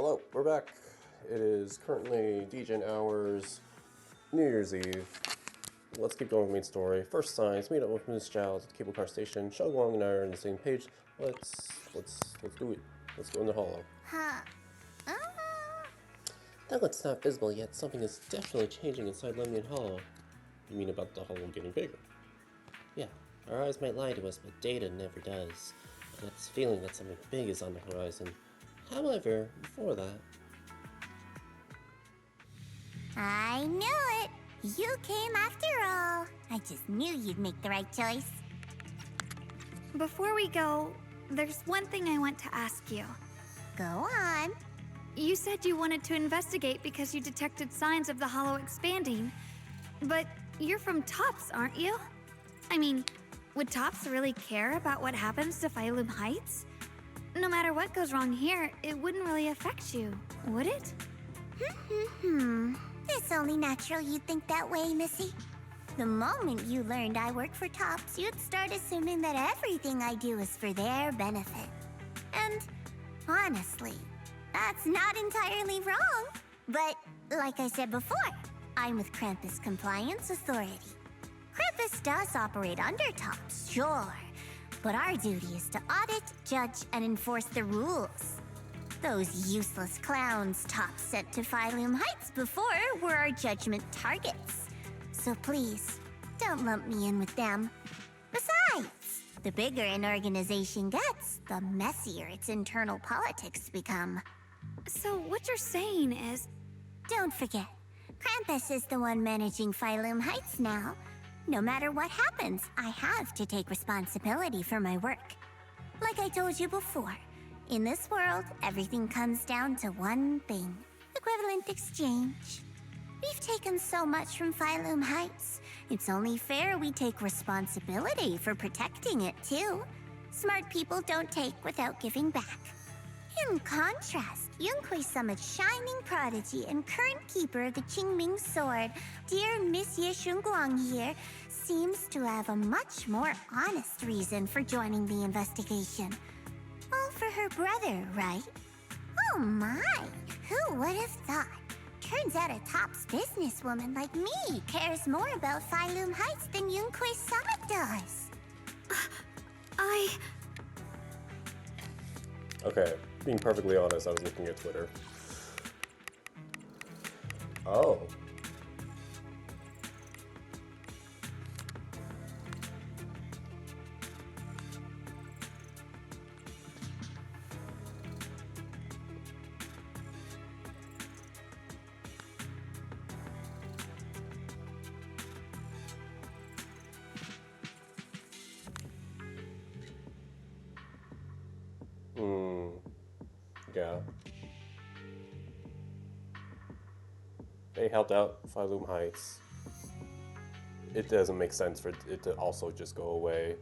Hello, we're back. It is currently DGen hours, New Year's Eve. Let's keep going with main story. First signs, meet up with Ms. Giles at the cable car station. Shao Guang and I are on the same page. Let's do it. Let's go in the hollow. Huh. Though it's not visible yet, something is definitely changing inside Lemnian Hollow. You mean about the hollow getting bigger? Yeah, our eyes might lie to us, but data never does. I got this feeling that something big is on the horizon. However, before that... I knew it! You came after all. I just knew you'd make the right choice. Before we go, there's one thing I want to ask you. Go on. You said you wanted to investigate because you detected signs of the hollow expanding. But you're from Tops, aren't you? I mean, would Tops really care about what happens to Phylum Heights? No matter what goes wrong here, it wouldn't really affect you, would it? It's only natural you'd think that way, Missy. The moment you learned I work for Tops, you'd start assuming that everything I do is for their benefit. And honestly, that's not entirely wrong. But like I said before, I'm with Krampus Compliance Authority. Krampus does operate under Tops, sure. But our duty is to audit, judge, and enforce the rules. Those useless clowns Tops sent to Phylum Heights before were our judgment targets. So please, don't lump me in with them. Besides, the bigger an organization gets, the messier its internal politics become. So what you're saying is... Don't forget, Krampus is the one managing Phylum Heights now. No matter what happens, I have to take responsibility for my work. Like I told you before, in this world, everything comes down to one thing: equivalent exchange. We've taken so much from Phylum Heights. It's only fair we take responsibility for protecting it, too. Smart people don't take without giving back. In contrast, Yunque's summoned shining prodigy and current keeper of the Qingming sword, dear Miss Ye Shunguang here, seems to have a much more honest reason for joining the investigation. All for her brother, right? Oh my, who would have thought? Turns out a Tops businesswoman like me cares more about Phylum Heights than Yunque's summit does. Okay, being perfectly honest, I was looking at Twitter. Oh. Yeah. They helped out Phylum Heights. It doesn't make sense for it to also just go away.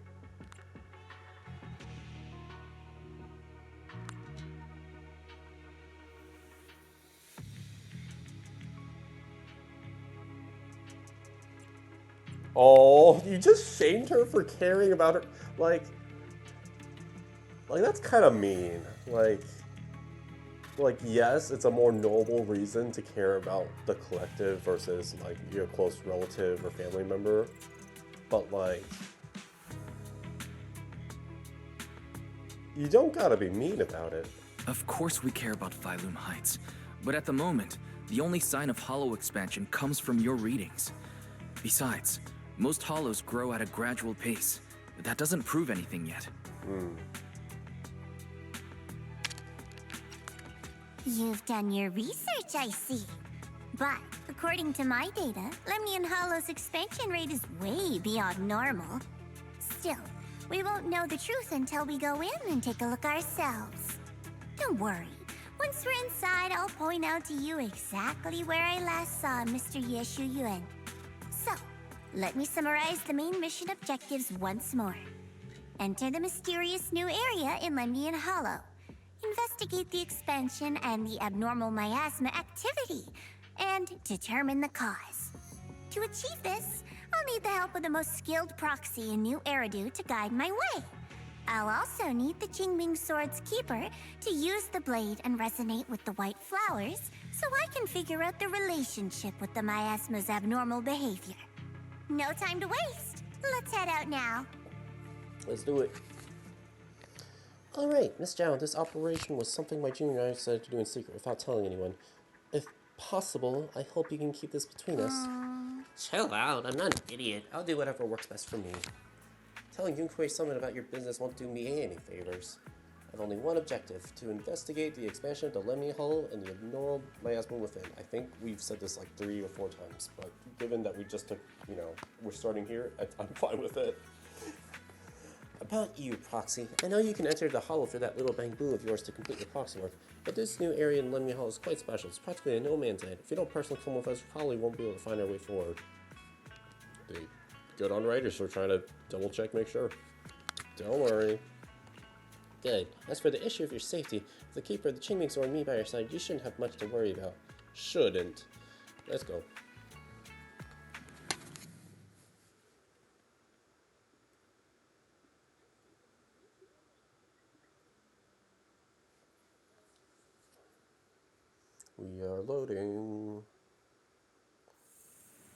Oh, you just shamed her for caring about her. Like that's kind of mean. Like, yes, it's a more noble reason to care about the collective versus, like, your close relative or family member. But, like, you don't gotta be mean about it. Of course we care about Phylum Heights, but at the moment, the only sign of hollow expansion comes from your readings. Besides, most hollows grow at a gradual pace. That doesn't prove anything yet. You've done your research, I see. But according to my data, Lemnian Hollow's expansion rate is way beyond normal. Still, we won't know the truth until we go in and take a look ourselves. Don't worry. Once we're inside, I'll point out to you exactly where I last saw Mr. Ye Shuyuan. So, let me summarize the main mission objectives once more. Enter the mysterious new area in Lemnian Hollow. Investigate the expansion and the abnormal miasma activity, and determine the cause. To achieve this, I'll need the help of the most skilled proxy in New Eridu to guide my way. I'll also need the Qingming Sword's keeper to use the blade and resonate with the white flowers so I can figure out the relationship with the miasma's abnormal behavior. No time to waste. Let's head out now. Let's do it. Alright, Miss Zhao, this operation was something my junior and I decided to do in secret without telling anyone. If possible, I hope you can keep this between us. Chill out, I'm not an idiot. I'll do whatever works best for me. Telling Yunkuei Summit about your business won't do me any favors. I've only one objective, to investigate the expansion of the Lemmy Hull and the abnormal miasma within. I think we've said this like 3 or 4 times, but given that we just took, we're starting here, I'm fine with it. About you, Proxy. I know you can enter the Hollow through that little bamboo of yours to complete your proxy work, but this new area in Lemmy Hall is quite special. It's practically a no-man's land. If you don't personally come with us, we probably won't be able to find our way forward. They good on writers, we're trying to double-check, make sure. Don't worry. Good. As for the issue of your safety, with the Keeper, the Qingming Sword, and me by your side, you shouldn't have much to worry about. Shouldn't. Let's go. We are loading.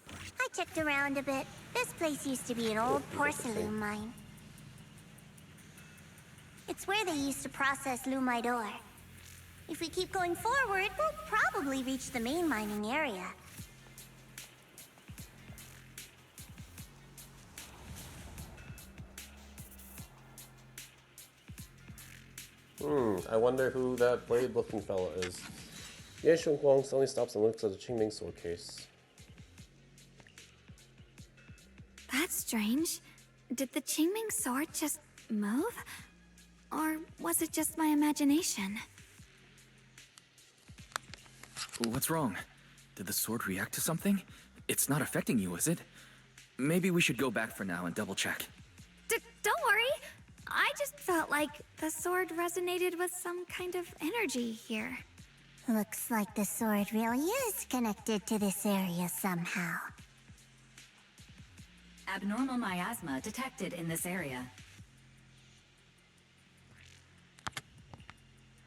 I checked around a bit. This place used to be an old porcelain mine. It's where they used to process lumite ore. If we keep going forward, we'll probably reach the main mining area. I wonder who that blade-looking fella is. Ye Guang suddenly stops and looks at the Qingming Sword case. That's strange. Did the Qingming Sword just move? Or was it just my imagination? What's wrong? Did the sword react to something? It's not affecting you, is it? Maybe we should go back for now and double check. Don't worry. I just felt like the sword resonated with some kind of energy here. Looks like the sword really is connected to this area somehow. Abnormal miasma detected in this area.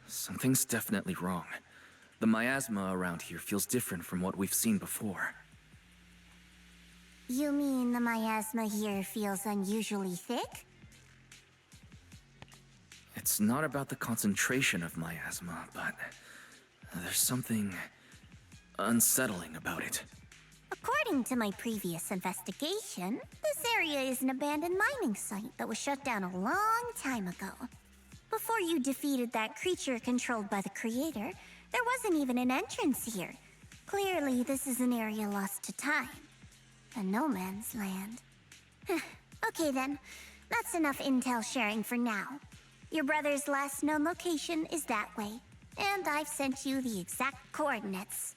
Something's definitely wrong. The miasma around here feels different from what we've seen before. You mean the miasma here feels unusually thick? It's not about the concentration of miasma, but there's something unsettling about it. According to my previous investigation, this area is an abandoned mining site that was shut down a long time ago. Before you defeated that creature controlled by the Creator, there wasn't even an entrance here. Clearly, this is an area lost to time. A no man's land. Okay then, that's enough intel sharing for now. Your brother's last known location is that way, and I've sent you the exact coordinates.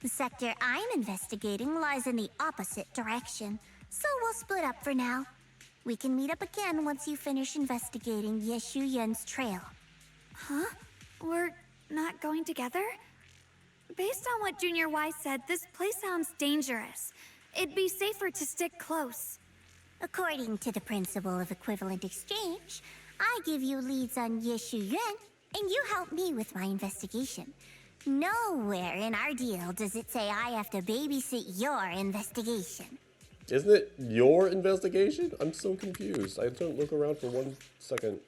The sector I'm investigating lies in the opposite direction, so we'll split up for now. We can meet up again once you finish investigating Ye Shuyuan's trail. Huh? We're not going together? Based on what Junior Y said, this place sounds dangerous. It'd be safer to stick close. According to the principle of equivalent exchange, I give you leads on Ye Shuyuan, and you help me with my investigation. Nowhere in our deal does it say I have to babysit your investigation. Isn't it your investigation? I'm so confused. I don't look around for 1 second.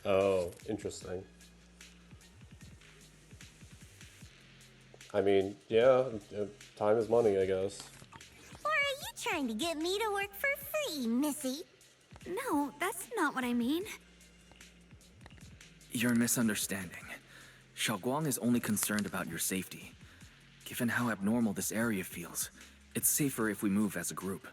Oh, interesting. I mean, yeah, time is money, I guess. Or are you trying to get me to work for free, Missy? No, that's not what I mean. You're misunderstanding. Xiaoguang is only concerned about your safety. Given how abnormal this area feels, it's safer if we move as a group.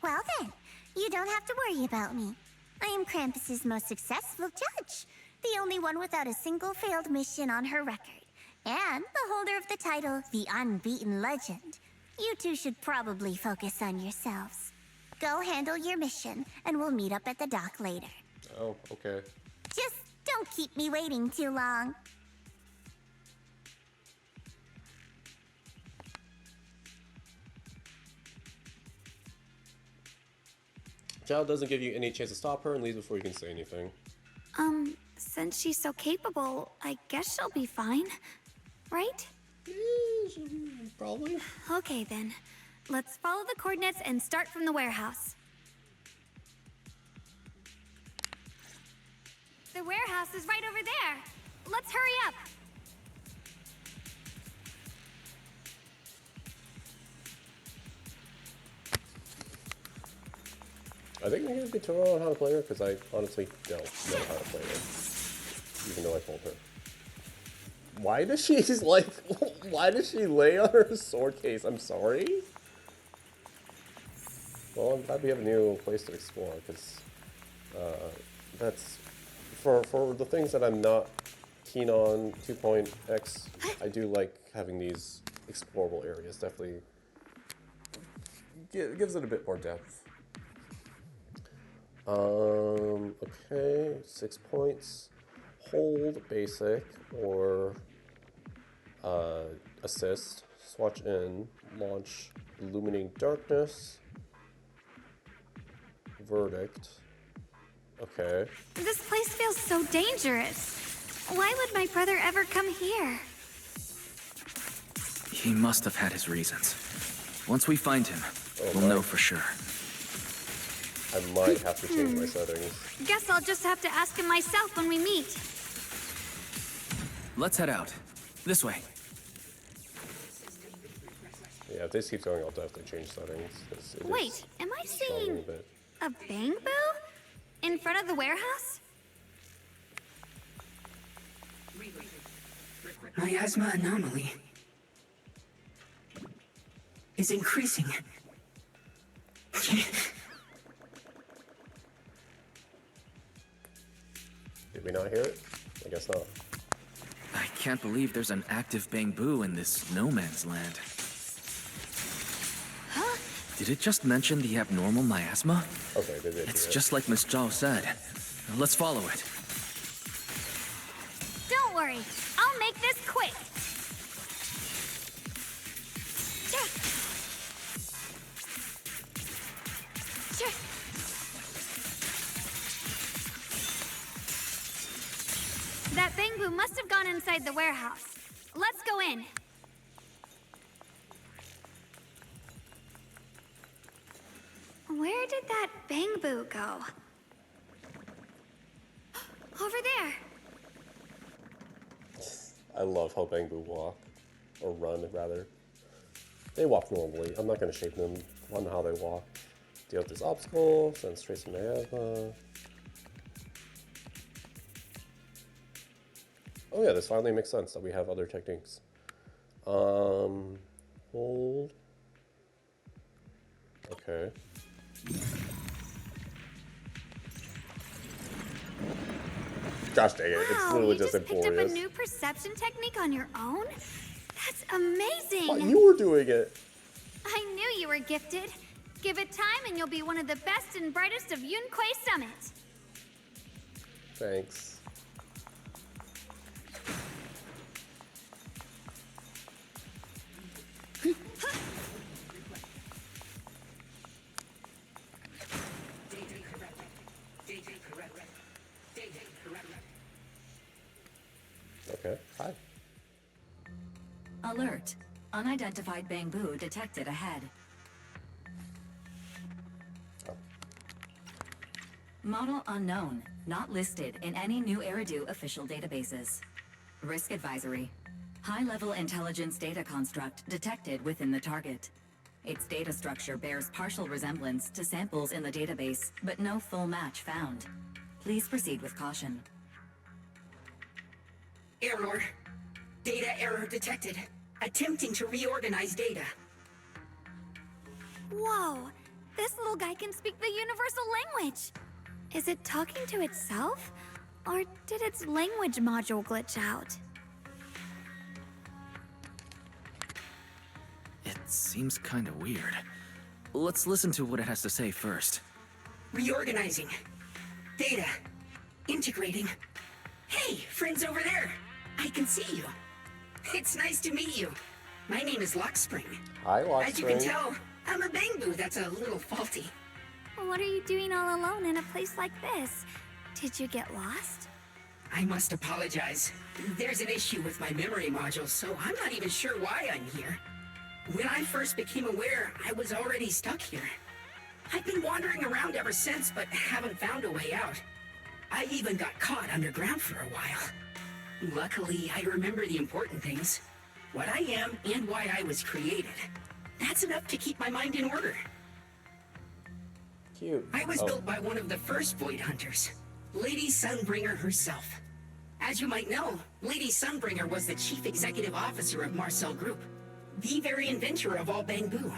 Well then, you don't have to worry about me. I am Krampus's most successful judge, the only one without a single failed mission on her record, and the holder of the title, the Unbeaten Legend. You two should probably focus on yourselves. Go handle your mission, and we'll meet up at the dock later. Oh, okay. Just don't keep me waiting too long. Zhao doesn't give you any chance to stop her and leaves before you can say anything. Since she's so capable, I guess she'll be fine. Right? Probably. Okay then. Let's follow the coordinates and start from the warehouse. The warehouse is right over there. Let's hurry up. I think we need to tutorial on how to play her, because I honestly don't know how to play her. Even though I told her. Why does she just like, why does she lay on her sword case? I'm sorry? Well, I'm glad we have a new place to explore, because that's, for the things that I'm not keen on 2.x, I do like having these explorable areas. Definitely gives it a bit more depth. Okay, 6 points. Hold basic or assist. Swatch in. Launch illuminating darkness. Verdict. Okay. This place feels so dangerous. Why would my brother ever come here? He must have had his reasons. Once we find him, we'll know for sure. I might have to change my settings. Guess I'll just have to ask him myself when we meet. Let's head out. This way. Yeah, if this keeps going, I'll definitely change settings. Wait, am I struggling seeing a bit. a bang boo? In front of the warehouse? Miasma anomaly is increasing. Did we not hear it? I guess not. I can't believe there's an active bamboo in this no man's land. Huh? Did it just mention the abnormal miasma? Okay, they did. It's hear it. just like Miss Zhao said. Let's follow it. Don't worry, I'll make this quick. That bamboo must have gone inside the warehouse. Let's go in. Where did that bamboo go? Over there. I love how bamboo walk. Or run, rather. They walk normally. I'm not going to shape them on how they walk. Deal with this obstacle, send trace of miasma. Oh yeah, this finally makes sense that we have other techniques. Hold. Okay. Gosh dang it, it's Wow, literally you just picked up a glorious. new perception technique on your own? That's amazing! But you were doing it! I knew you were gifted. Give it time and you'll be one of the best and brightest of Yunquay Summit. Thanks. Okay, hi. Alert. Unidentified bamboo detected ahead. Oh. Model unknown. Not listed in any New Eridu official databases. Risk advisory. High-level intelligence data construct detected within the target. Its data structure bears partial resemblance to samples in the database, but no full match found. Please proceed with caution. Error. Data error detected. Attempting to reorganize data. Whoa! This little guy can speak the universal language! Is it talking to itself? Or did its language module glitch out? It seems kinda weird. Let's listen to what it has to say first. Reorganizing. Data. Integrating. Hey, friends over there. I can see you. It's nice to meet you. My name is Lockspring. Hi, Lockspring. As you can tell, I'm a bamboo that's a little faulty. What are you doing all alone in a place like this? Did you get lost? I must apologize. There's an issue with my memory module, so I'm not even sure why I'm here. When I first became aware, I was already stuck here. I've been wandering around ever since, but haven't found a way out. I even got caught underground for a while. Luckily, I remember the important things. What I am and why I was created. That's enough to keep my mind in order. Cute. I was built by one of the first Void Hunters, Lady Sunbringer herself. As you might know, Lady Sunbringer was the chief executive officer of Marcel Group, the very inventor of all Bangbu.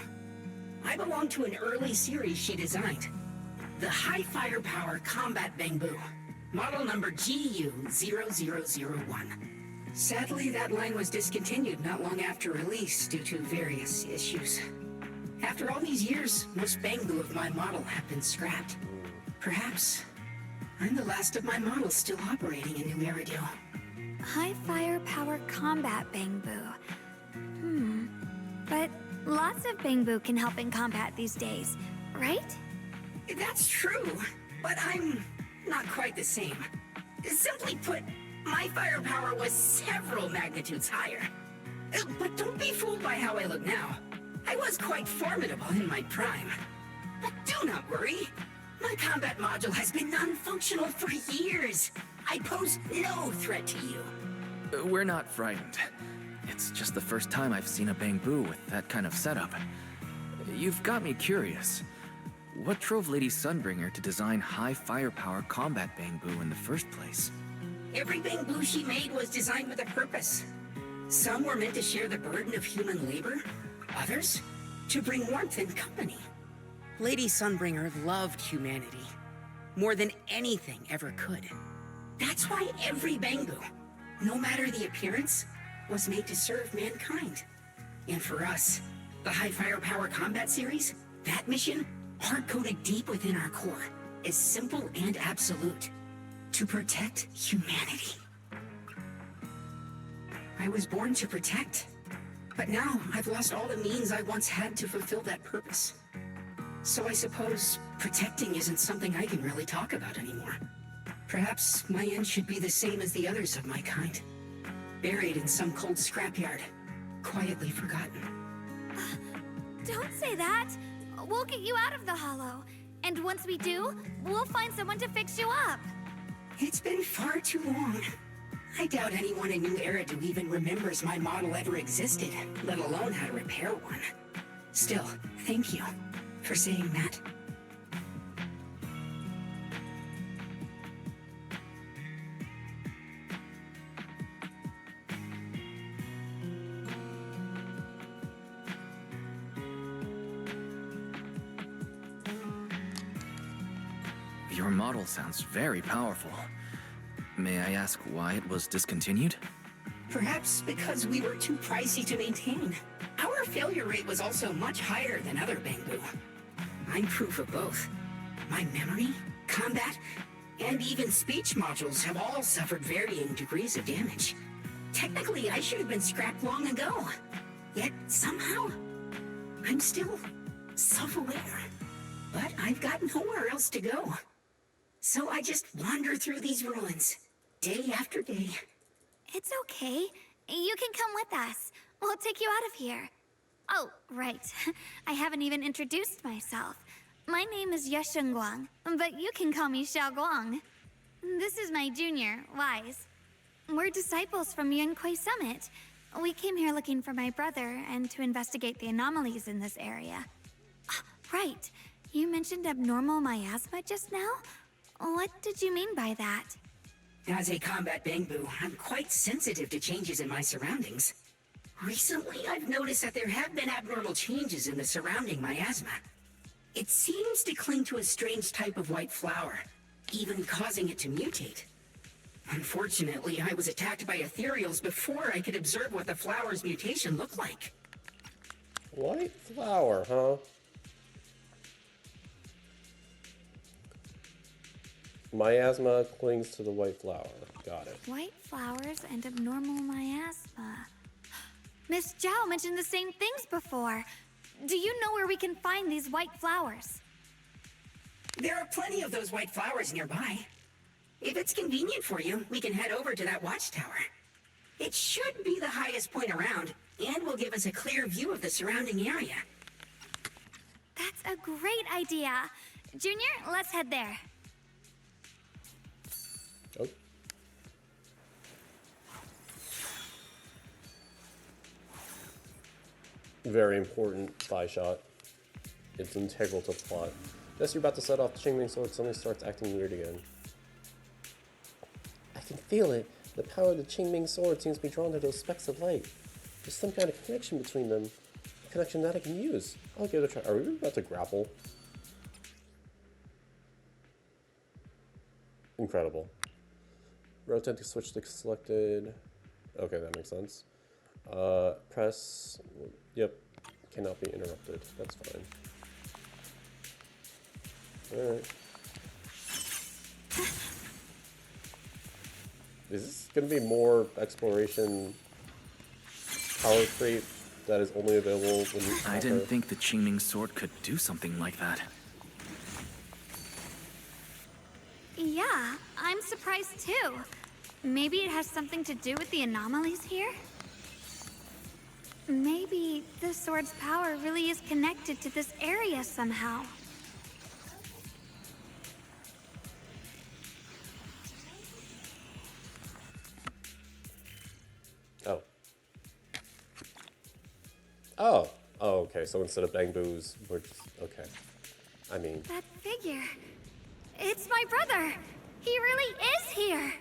I belong to an early series she designed, the High Firepower Combat Bangbu, model number GU0001. Sadly, that line was discontinued not long after release due to various issues. After all these years, most Bangbu of my model have been scrapped. Perhaps I'm the last of my models still operating in New Eridu. High firepower combat Bangbu. But lots of Bangbu can help in combat these days, right? That's true, but I'm not quite the same. Simply put, my firepower was several magnitudes higher. But don't be fooled by how I look now. I was quite formidable in my prime. But do not worry. My combat module has been non-functional for years. I pose no threat to you. We're not frightened. It's just the first time I've seen a Bangbu with that kind of setup. You've got me curious. What drove Lady Sunbringer to design high firepower combat Bangbu in the first place? Every Bangbu she made was designed with a purpose. Some were meant to share the burden of human labor, others to bring warmth and company. Lady Sunbringer loved humanity more than anything ever could. That's why every Bangbu, no matter the appearance, was made to serve mankind. And for us, the High Firepower Combat Series, that mission, hard-coded deep within our core, is simple and absolute. To protect humanity. I was born to protect, but now I've lost all the means I once had to fulfill that purpose. So I suppose protecting isn't something I can really talk about anymore. Perhaps my end should be the same as the others of my kind. Buried in some cold scrapyard, quietly forgotten. Don't say that. We'll get you out of the hollow. And once we do, we'll find someone to fix you up. It's been far too long. I doubt anyone in New Eridu even remembers my model ever existed, let alone how to repair one. Still, thank you for saying that. Your model sounds very powerful. May I ask why it was discontinued? Perhaps because we were too pricey to maintain. Our failure rate was also much higher than other Bangbu. I'm proof of both. My memory, combat, and even speech modules have all suffered varying degrees of damage. Technically, I should have been scrapped long ago. Yet, somehow, I'm still self-aware. But I've got nowhere else to go. So I just wander through these ruins, day after day. It's okay. You can come with us. We'll take you out of here. Oh, right. I haven't even introduced myself. My name is Yesheng Guang, but you can call me Xiao Guang. This is my junior, Wise. We're disciples from Yunquai Summit. We came here looking for my brother and to investigate the anomalies in this area. Right. You mentioned abnormal miasma just now? What did you mean by that? As a combat Bangbu, I'm quite sensitive to changes in my surroundings. Recently, I've noticed that there have been abnormal changes in the surrounding miasma. It seems to cling to a strange type of white flower, even causing it to mutate. Unfortunately, I was attacked by ethereals before I could observe what the flower's mutation looked like. White flower, huh? Miasma clings to the white flower. Got it. White flowers and abnormal miasma. Miss Zhao mentioned the same things before. Do you know where we can find these white flowers? There are plenty of those white flowers nearby. If it's convenient for you, we can head over to that watchtower. It should be the highest point around, and will give us a clear view of the surrounding area. That's a great idea. Junior, let's head there. Oh. Very important spy shot. It's integral to the plot. Just you're about to set off the Qingming sword, something starts acting weird again. I can feel it. The power of the Qingming sword seems to be drawn to those specks of light. There's some kind of connection between them. A connection that I can use. I'll give it a try. Are we about to grapple? Incredible. Rotate to switch to selected. Okay, that makes sense. Press. Yep. Cannot be interrupted. That's fine. Alright. Is this going to be more exploration power creep that is only available when you I didn't think the Qingming sword could do something like that. Yeah, I'm surprised too. Maybe it has something to do with the anomalies here? Maybe the sword's power really is connected to this area somehow. Oh. Oh. Oh, okay. So instead of bang boos, we're just... Okay. I mean... That figure. It's my brother. He really is here.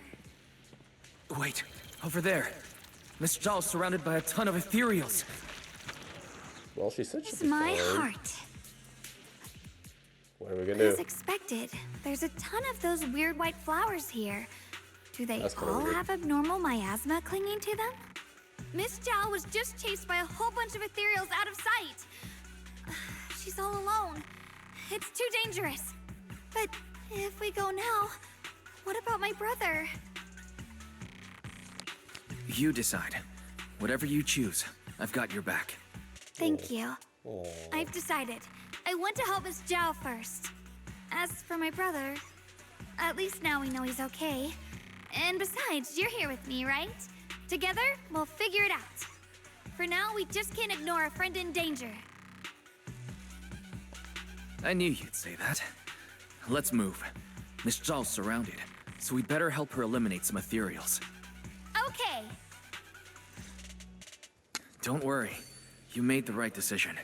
Wait, over there. Miss Zhao's surrounded by a ton of ethereals. Well, she said she'd It's be my fine. heart. What are we gonna As do? expected, there's a ton of those weird white flowers here. Do they That's kinda all weird. have abnormal miasma clinging to them? Miss Zhao was just chased by a whole bunch of ethereals out of sight. She's all alone. It's too dangerous. But if we go now, what about my brother? You decide. Whatever you choose, I've got your back. Thank you. Aw. I've decided. I want to help Miss Zhao first. As for my brother, at least now we know he's okay. And besides, you're here with me, right? Together, we'll figure it out. For now, we just can't ignore a friend in danger. I knew you'd say that. Let's move. Miss Zhao's surrounded, so we'd better help her eliminate some ethereals. Okay. Don't worry. You made the right decision.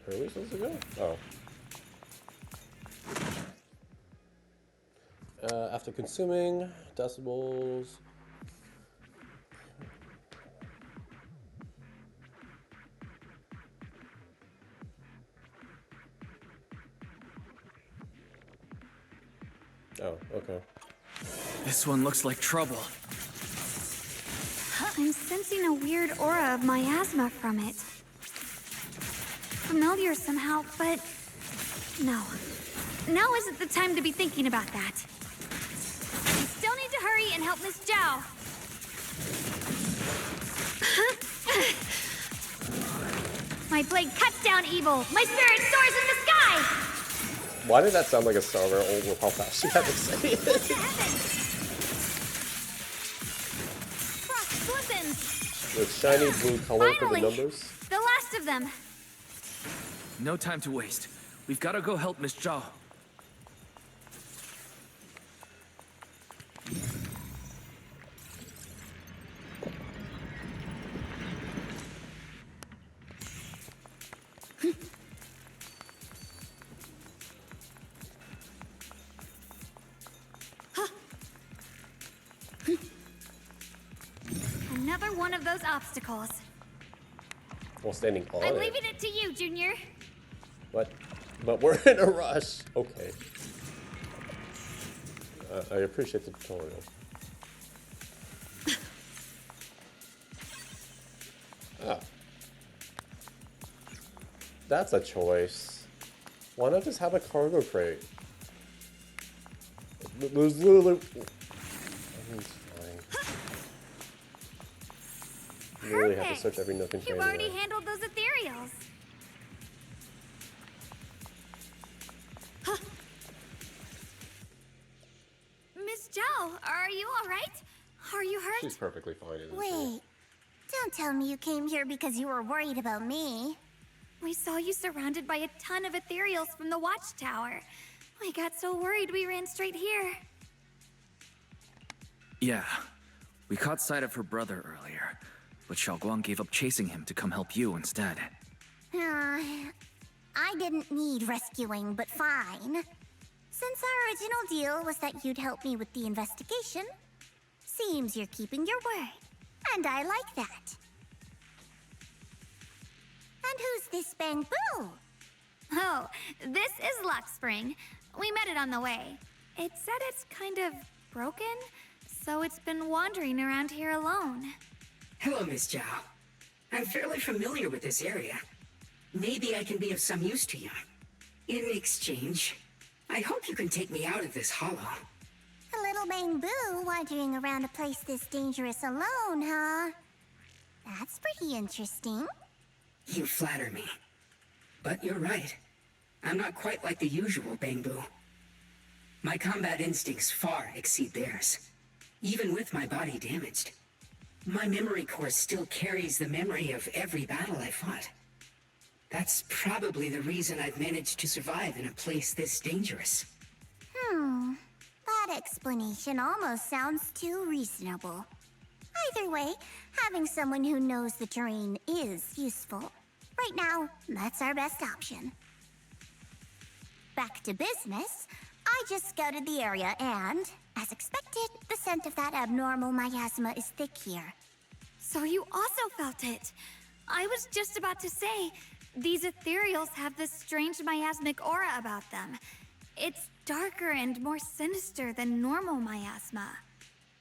Where are we supposed to go? Oh. After consuming decibels. Oh, okay. This one looks like trouble. I'm sensing a weird aura of miasma from it. Familiar somehow, but no. Now isn't the time to be thinking about that. We still need to hurry and help Miss Zhao. My blade cuts down evil. My spirit soars in the sky. Why did that sound like a star rail with how fast she had to say it? Frost glistens. With shiny blue color for the Finally! numbers. The last of them. No time to waste. We've got to go help Miss Zhao. Another one of those obstacles. While standing on I'm it. leaving it to you, Junior. What? But we're in a rush. Okay. I appreciate the tutorial. Ah. That's a choice. Why not just have a cargo crate? There's literally... I mean, it's fine. You really have to search every nook and You've cranny. already handled those ethereals. Miss Zhao, are you all right? Are you hurt? She's perfectly fine, isn't she? Wait. Don't tell me you came here because you were worried about me. We saw you surrounded by a ton of ethereals from the watchtower. We got so worried we ran straight here. Yeah, we caught sight of her brother earlier, but Xiaoguang gave up chasing him to come help you instead. I didn't need rescuing, but fine. Since our original deal was that you'd help me with the investigation, seems you're keeping your word. And I like that. And who's this Bamboo? Oh, this is Luxspring. We met it on the way. It said it's kind of broken, so it's been wandering around here alone. Hello, Miss Zhao. I'm fairly familiar with this area. Maybe I can be of some use to you. In exchange, I hope you can take me out of this hollow. A little Bamboo wandering around a place this dangerous alone, huh? That's pretty interesting. You flatter me. But you're right. I'm not quite like the usual Bamboo. My combat instincts far exceed theirs. Even with my body damaged, my memory core still carries the memory of every battle I fought. That's probably the reason I've managed to survive in a place this dangerous. That explanation almost sounds too reasonable. Either way, having someone who knows the terrain is useful. Right now, that's our best option. Back to business, I just scouted the area and, as expected, the scent of that abnormal miasma is thick here. So you also felt it. I was just about to say, these ethereals have this strange miasmic aura about them. It's darker and more sinister than normal miasma.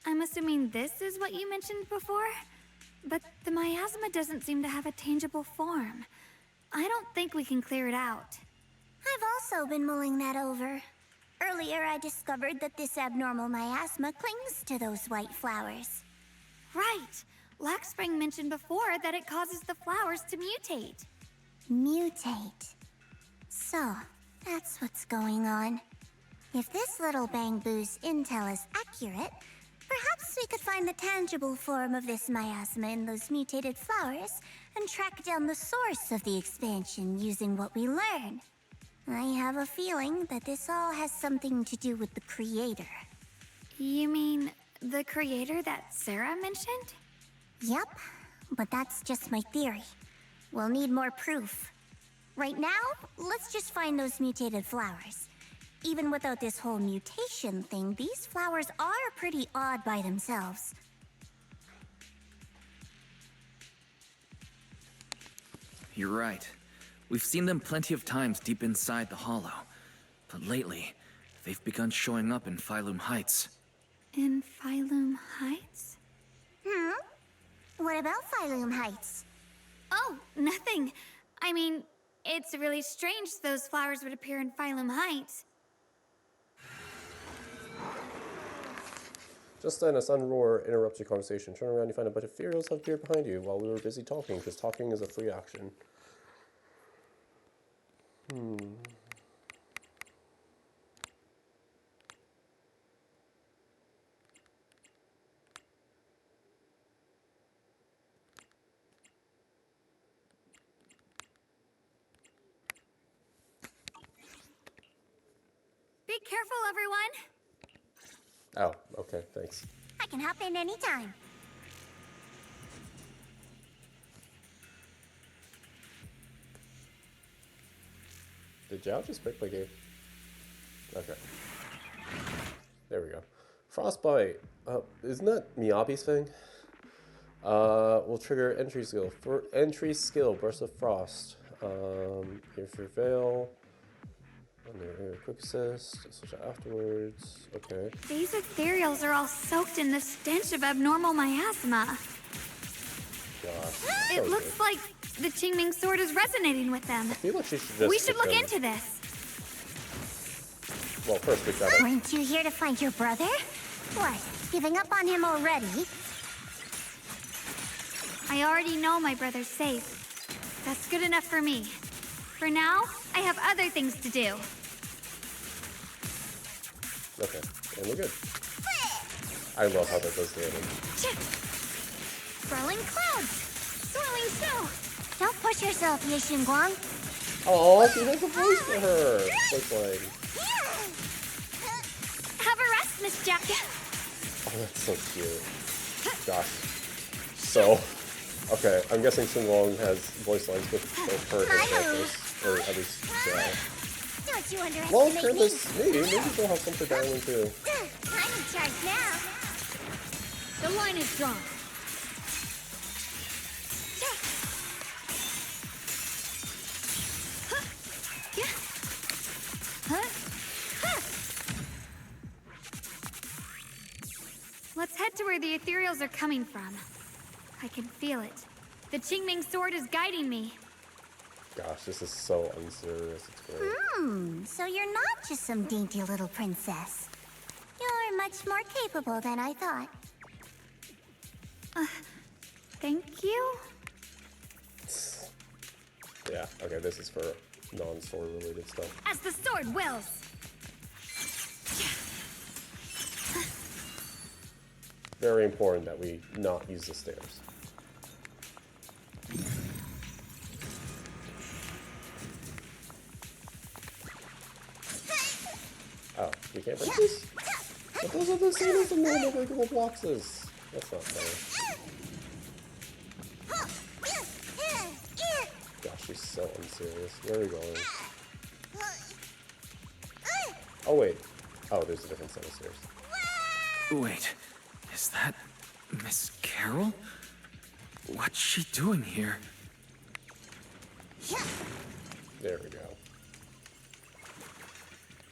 I'm assuming this is what you mentioned before? But the miasma doesn't seem to have a tangible form. I don't think we can clear it out. I've also been mulling that over. Earlier, I discovered that this abnormal miasma clings to those white flowers. Right! Luxspring mentioned before that it causes the flowers to mutate. Mutate. So, that's what's going on. If this little Bamboo's intel is accurate, perhaps we could find the tangible form of this miasma in those mutated flowers and track down the source of the expansion using what we learn. I have a feeling that this all has something to do with the creator. You mean the creator that Sarah mentioned? Yep, but that's just my theory. We'll need more proof. Right now, let's just find those mutated flowers. Even without this whole mutation thing, these flowers are pretty odd by themselves. You're right. We've seen them plenty of times deep inside the hollow. But lately, they've begun showing up in Phylum Heights. In Phylum Heights? What about Phylum Heights? Oh, nothing. I mean, it's really strange those flowers would appear in Phylum Heights. Just then, a sudden roar interrupts your conversation. Turn around, you find a bunch of ethereals have appeared behind you while we were busy talking, because talking is a free action. Be careful, everyone. Oh, okay, thanks. I can hop in anytime. Did Zhao just pick like a... Okay. There we go. Frostbite. Isn't that Miyabi's thing? Will trigger entry skill. For entry skill, Burst of Frost. If your veil. Quick assist, switch out afterwards. Okay. These ethereals are all soaked in the stench of abnormal miasma. Gosh. It looks like the Qingming sword is resonating with them. I feel like she should just. We should look into this. Well, first we gotta. Weren't you here to find your brother? What, giving up on him already? I already know my brother's safe. That's good enough for me. For now, I have other things to do. Okay, and we're good. I love how that does damage. Swirling clouds! Swirling snow! Don't push yourself, Ye Xingguang. Oh, she has a voice for her. Voice line. Have a rest, Miss Jack. Oh, that's so cute. Gosh. So, okay, I'm guessing Xingguang has voice lines with both her and Krampus. Or at least, yeah. Don't you Well, underestimate me? Krampus, maybe she'll have some for Darwin too. I'm in charge now. The line is drawn. Let's head to where the ethereals are coming from. I can feel it. The Qingming sword is guiding me. Gosh, this is so unserious. It's great. So you're not just some dainty little princess. You're much more capable than I thought. Thank you? Yeah, okay, this is for non-story related stuff. As the sword wills. Very important that we not use the stairs. Oh, we can't break this? But those are the same as the normal breakable blocks is. That's not fair. Gosh, she's so unserious. Where are we going? Oh, wait. Oh, there's a different set of stairs. Wait, is that Miss Carol? What's she doing here? There we go.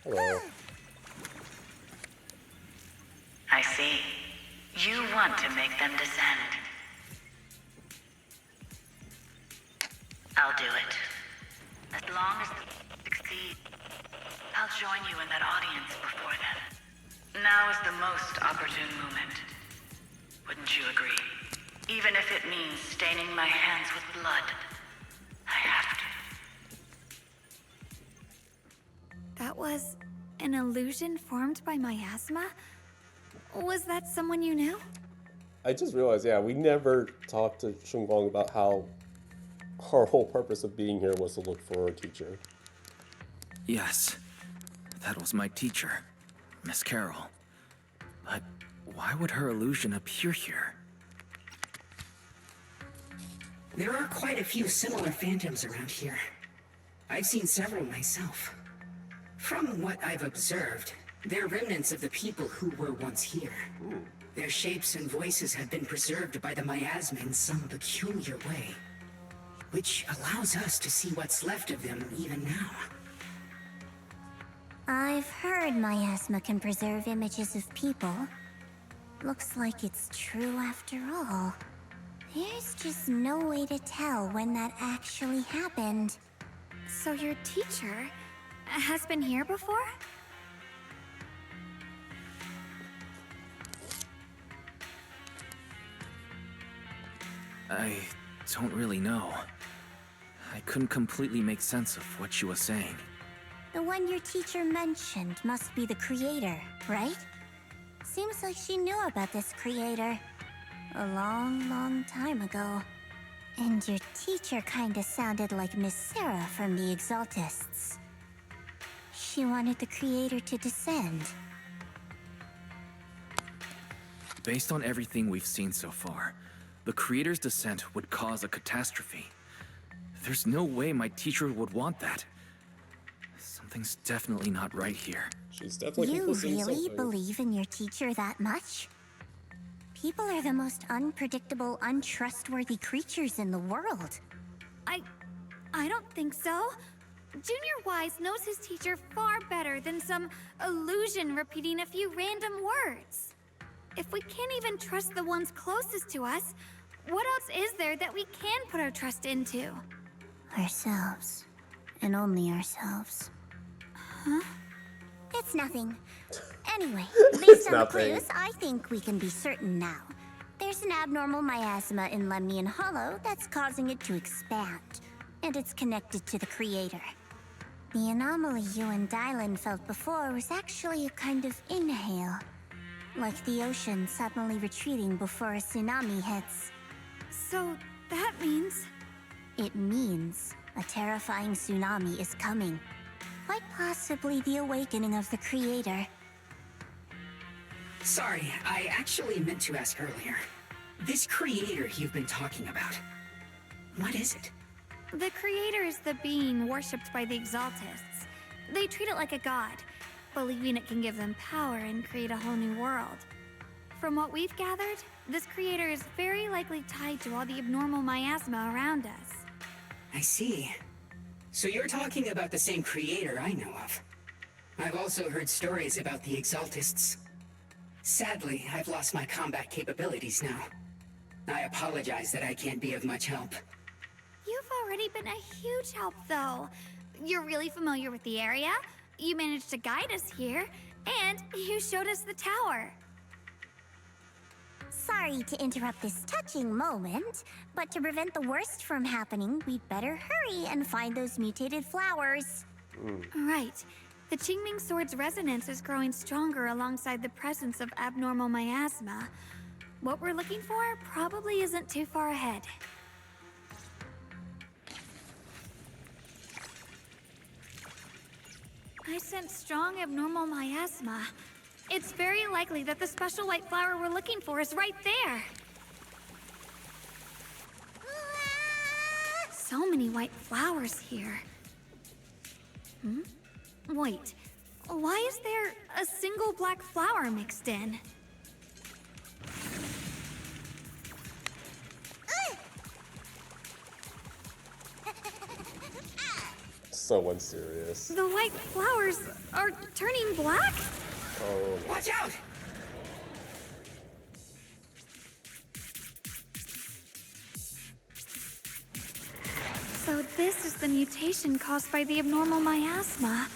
Hello. I see. You want to make them descend. I'll do it. As long as they succeed, I'll join you in that audience before then. Now is the most opportune moment. Wouldn't you agree? Even if it means staining my hands with blood, I have to. That was an illusion formed by miasma? Was that someone you knew? I just realized, yeah, we never talked to Xingguang about how our whole purpose of being here was to look for a teacher. Yes, that was my teacher, Miss Carol. But why would her illusion appear here? There are quite a few similar phantoms around here. I've seen several myself. From what I've observed, they're remnants of the people who were once here. Their shapes and voices have been preserved by the miasma in some peculiar way, which allows us to see what's left of them even now. I've heard miasma can preserve images of people. Looks like it's true after all. There's just no way to tell when that actually happened. So your teacher has been here before? I don't really know. I couldn't completely make sense of what she was saying. The one your teacher mentioned must be the creator, right? Seems like she knew about this creator a long, long time ago. And your teacher kinda sounded like Miss Sarah from the Exaltists. She wanted the creator to descend. Based on everything we've seen so far, the creator's descent would cause a catastrophe. There's no way my teacher would want that. Something's definitely not right here. She's definitely You complicit in really something. believe in your teacher that much? People are the most unpredictable, untrustworthy creatures in the world. I don't think so. Junior Wise knows his teacher far better than some illusion repeating a few random words. If we can't even trust the ones closest to us, what else is there that we can put our trust into? Ourselves. And only ourselves. Huh? It's nothing. Anyway, based on the nothing. clues, I think we can be certain now. There's an abnormal miasma in Lemnian Hollow that's causing it to expand, and it's connected to the creator. The anomaly you and Dylan felt before was actually a kind of inhale, like the ocean suddenly retreating before a tsunami hits. So that means... It means a terrifying tsunami is coming. Quite possibly the awakening of the creator. Sorry, I actually meant to ask earlier. This creator you've been talking about, what is it? The creator is the being worshipped by the Exaltists. They treat it like a god, believing it can give them power and create a whole new world. From what we've gathered, this creator is very likely tied to all the abnormal miasma around us. I see. So you're talking about the same creator I know of. I've also heard stories about the Exaltists. Sadly, I've lost my combat capabilities now. I apologize that I can't be of much help. You've already been a huge help, though. You're really familiar with the area, you managed to guide us here, and you showed us the tower. Sorry to interrupt this touching moment, but to prevent the worst from happening, we'd better hurry and find those mutated flowers. Right. The Qingming Sword's resonance is growing stronger alongside the presence of abnormal miasma. What we're looking for probably isn't too far ahead. I sense strong abnormal miasma. It's very likely that the special white flower we're looking for is right there. So many white flowers here. Wait, why is there a single black flower mixed in? So unserious. The white flowers are turning black? Oh, Watch out! So this is the mutation caused by the abnormal miasma.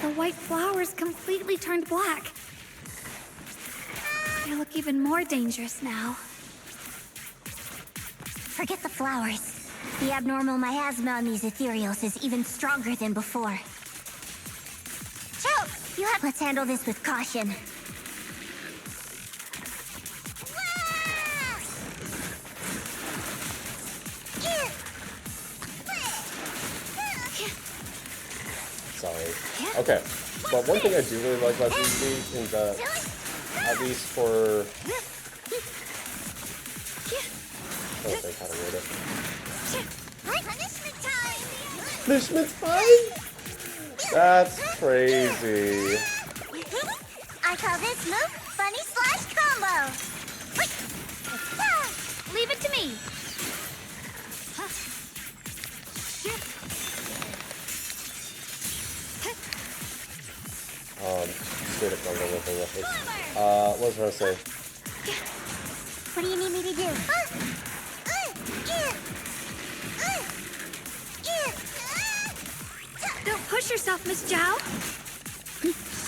The white flowers completely turned black. They look even more dangerous now. Forget the flowers. The abnormal miasma on these ethereals is even stronger than before. Joe, you have... Let's handle this with caution. sorry. Okay, but one thing I do really like about these beats is that, at least for... I don't think how to read it. Punishment time! Punishment time? That's crazy. I call this move Funny Slash Combo! Leave it to me. Straight up jungle with the weapons. What was I gonna say? What do you need me to do? Don't push yourself, Miss Zhao.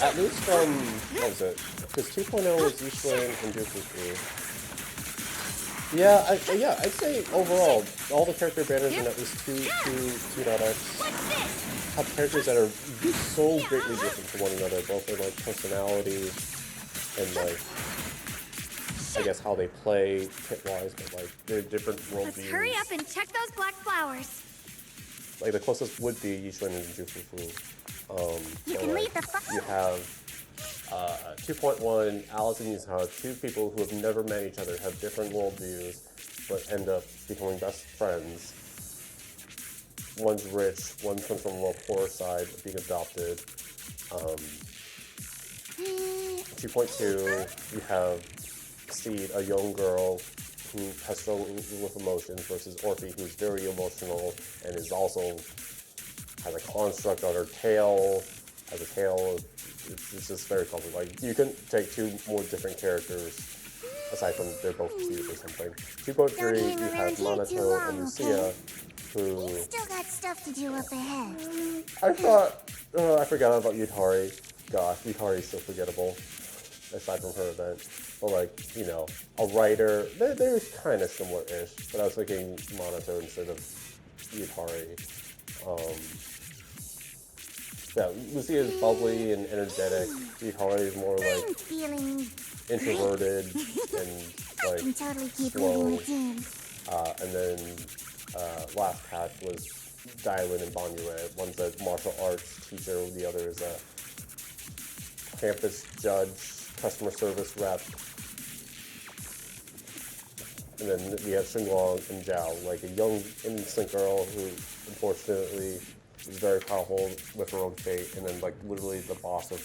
At least from, what was it? Because 2.0 was Yishuan and Jufufu. Yeah, I'd say overall, all the character banners in at least 2.x have characters that are so greatly different from one another, both in like personality and like, I guess how they play kit-wise, but like they're different worldviews. Let's hurry up and check those black flowers. Like the closest would be Yishuan and Jufufu. You or, can like, leave the you have 2.1, Alice and Yusaha, two people who have never met each other, have different worldviews, but end up becoming best friends. One's rich, one comes from a more poor side, being adopted. 2.2, you have Seed, a young girl who has struggled with emotions, versus Orphe, who's very emotional and is also has a construct on her tail, has a tail. It's just very colorful. Like, you couldn't take two more different characters, aside from they're both cute or something. 2.3, you have Monato and Lucia, who... You still got stuff to do up ahead. I thought... I forgot about Yutari. Gosh, Yutari's so forgettable, aside from her event. But, like, you know, a writer, they're kind of similar-ish, but I was thinking Monato instead of Yutari. Yeah, Lucia is bubbly and energetic. Yutari is more like I'm feeling introverted and I like can totally keep slow. reading the team. And then last patch was Dylan and Bonyue. One's a martial arts teacher, the other is a campus judge, customer service rep. And then we have Xinguang and Zhao, like a young innocent girl who unfortunately is very powerful with her own fate, and then like literally the boss of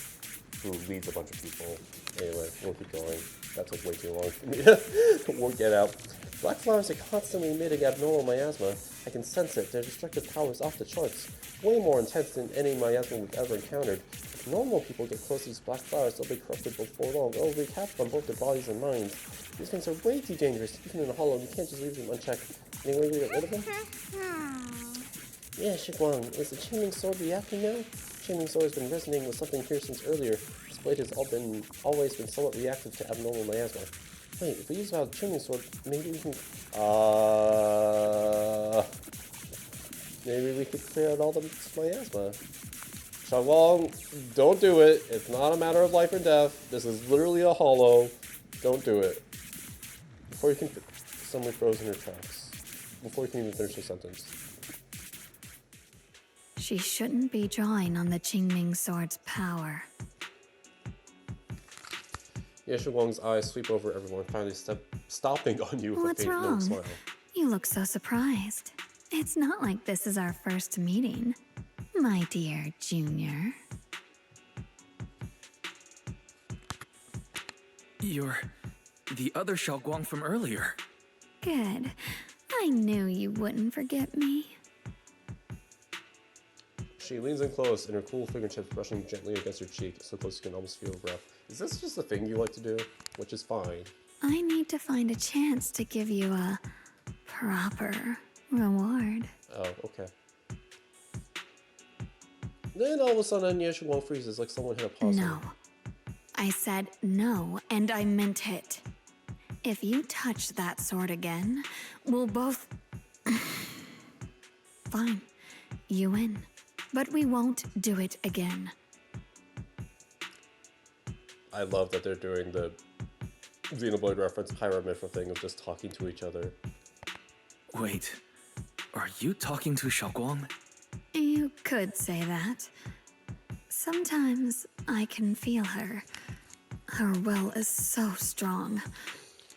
who leads a bunch of people. Anyway, we'll keep going. That took way too long for me to work it out. Black flowers are constantly emitting abnormal miasma. I can sense it. Their destructive power is off the charts. Way more intense than any miasma we've ever encountered. If normal people get close to these black flowers, they'll be corrupted before long. They'll wreak havoc on both their bodies and minds. These things are way too dangerous. Even in a hollow, you can't just leave them unchecked. Any way we get rid of them? Yeah, Xinguang, is the Qingming sword reacting now? Qingming sword has been resonating with something here since earlier. This blade has always been somewhat reactive to abnormal miasma. Wait, if we use our Qingming sword, maybe we can... maybe we could clear out all the miasma. Xinguang, don't do it. It's not a matter of life or death. This is literally a hollow. Don't do it. Before you can... Suddenly froze in her tracks. Before you can even finish the sentence. She shouldn't be drawing on the Qingming sword's power. Xinguang's eyes sweep over everyone, finally stopping on you with What's a faint wrong? smile. You look so surprised. It's not like this is our first meeting, my dear Junior. You're the other Xiaoguang from earlier. Good. I knew you wouldn't forget me. She leans in close, and her cool fingertips brushing gently against her cheek, so close you can almost feel her breath. Is this just a thing you like to do? Which is fine. I need to find a chance to give you a proper reward. Oh, okay. Then all of a sudden, Xinguang freezes like someone hit a pause. No. I said no, and I meant it. If you touch that sword again, we'll both... Fine. You win. But we won't do it again. I love that they're doing the Xenoblade reference Pyramithra thing of just talking to each other. Wait, are you talking to Xiaoguang? You could say that. Sometimes I can feel her. Her will is so strong.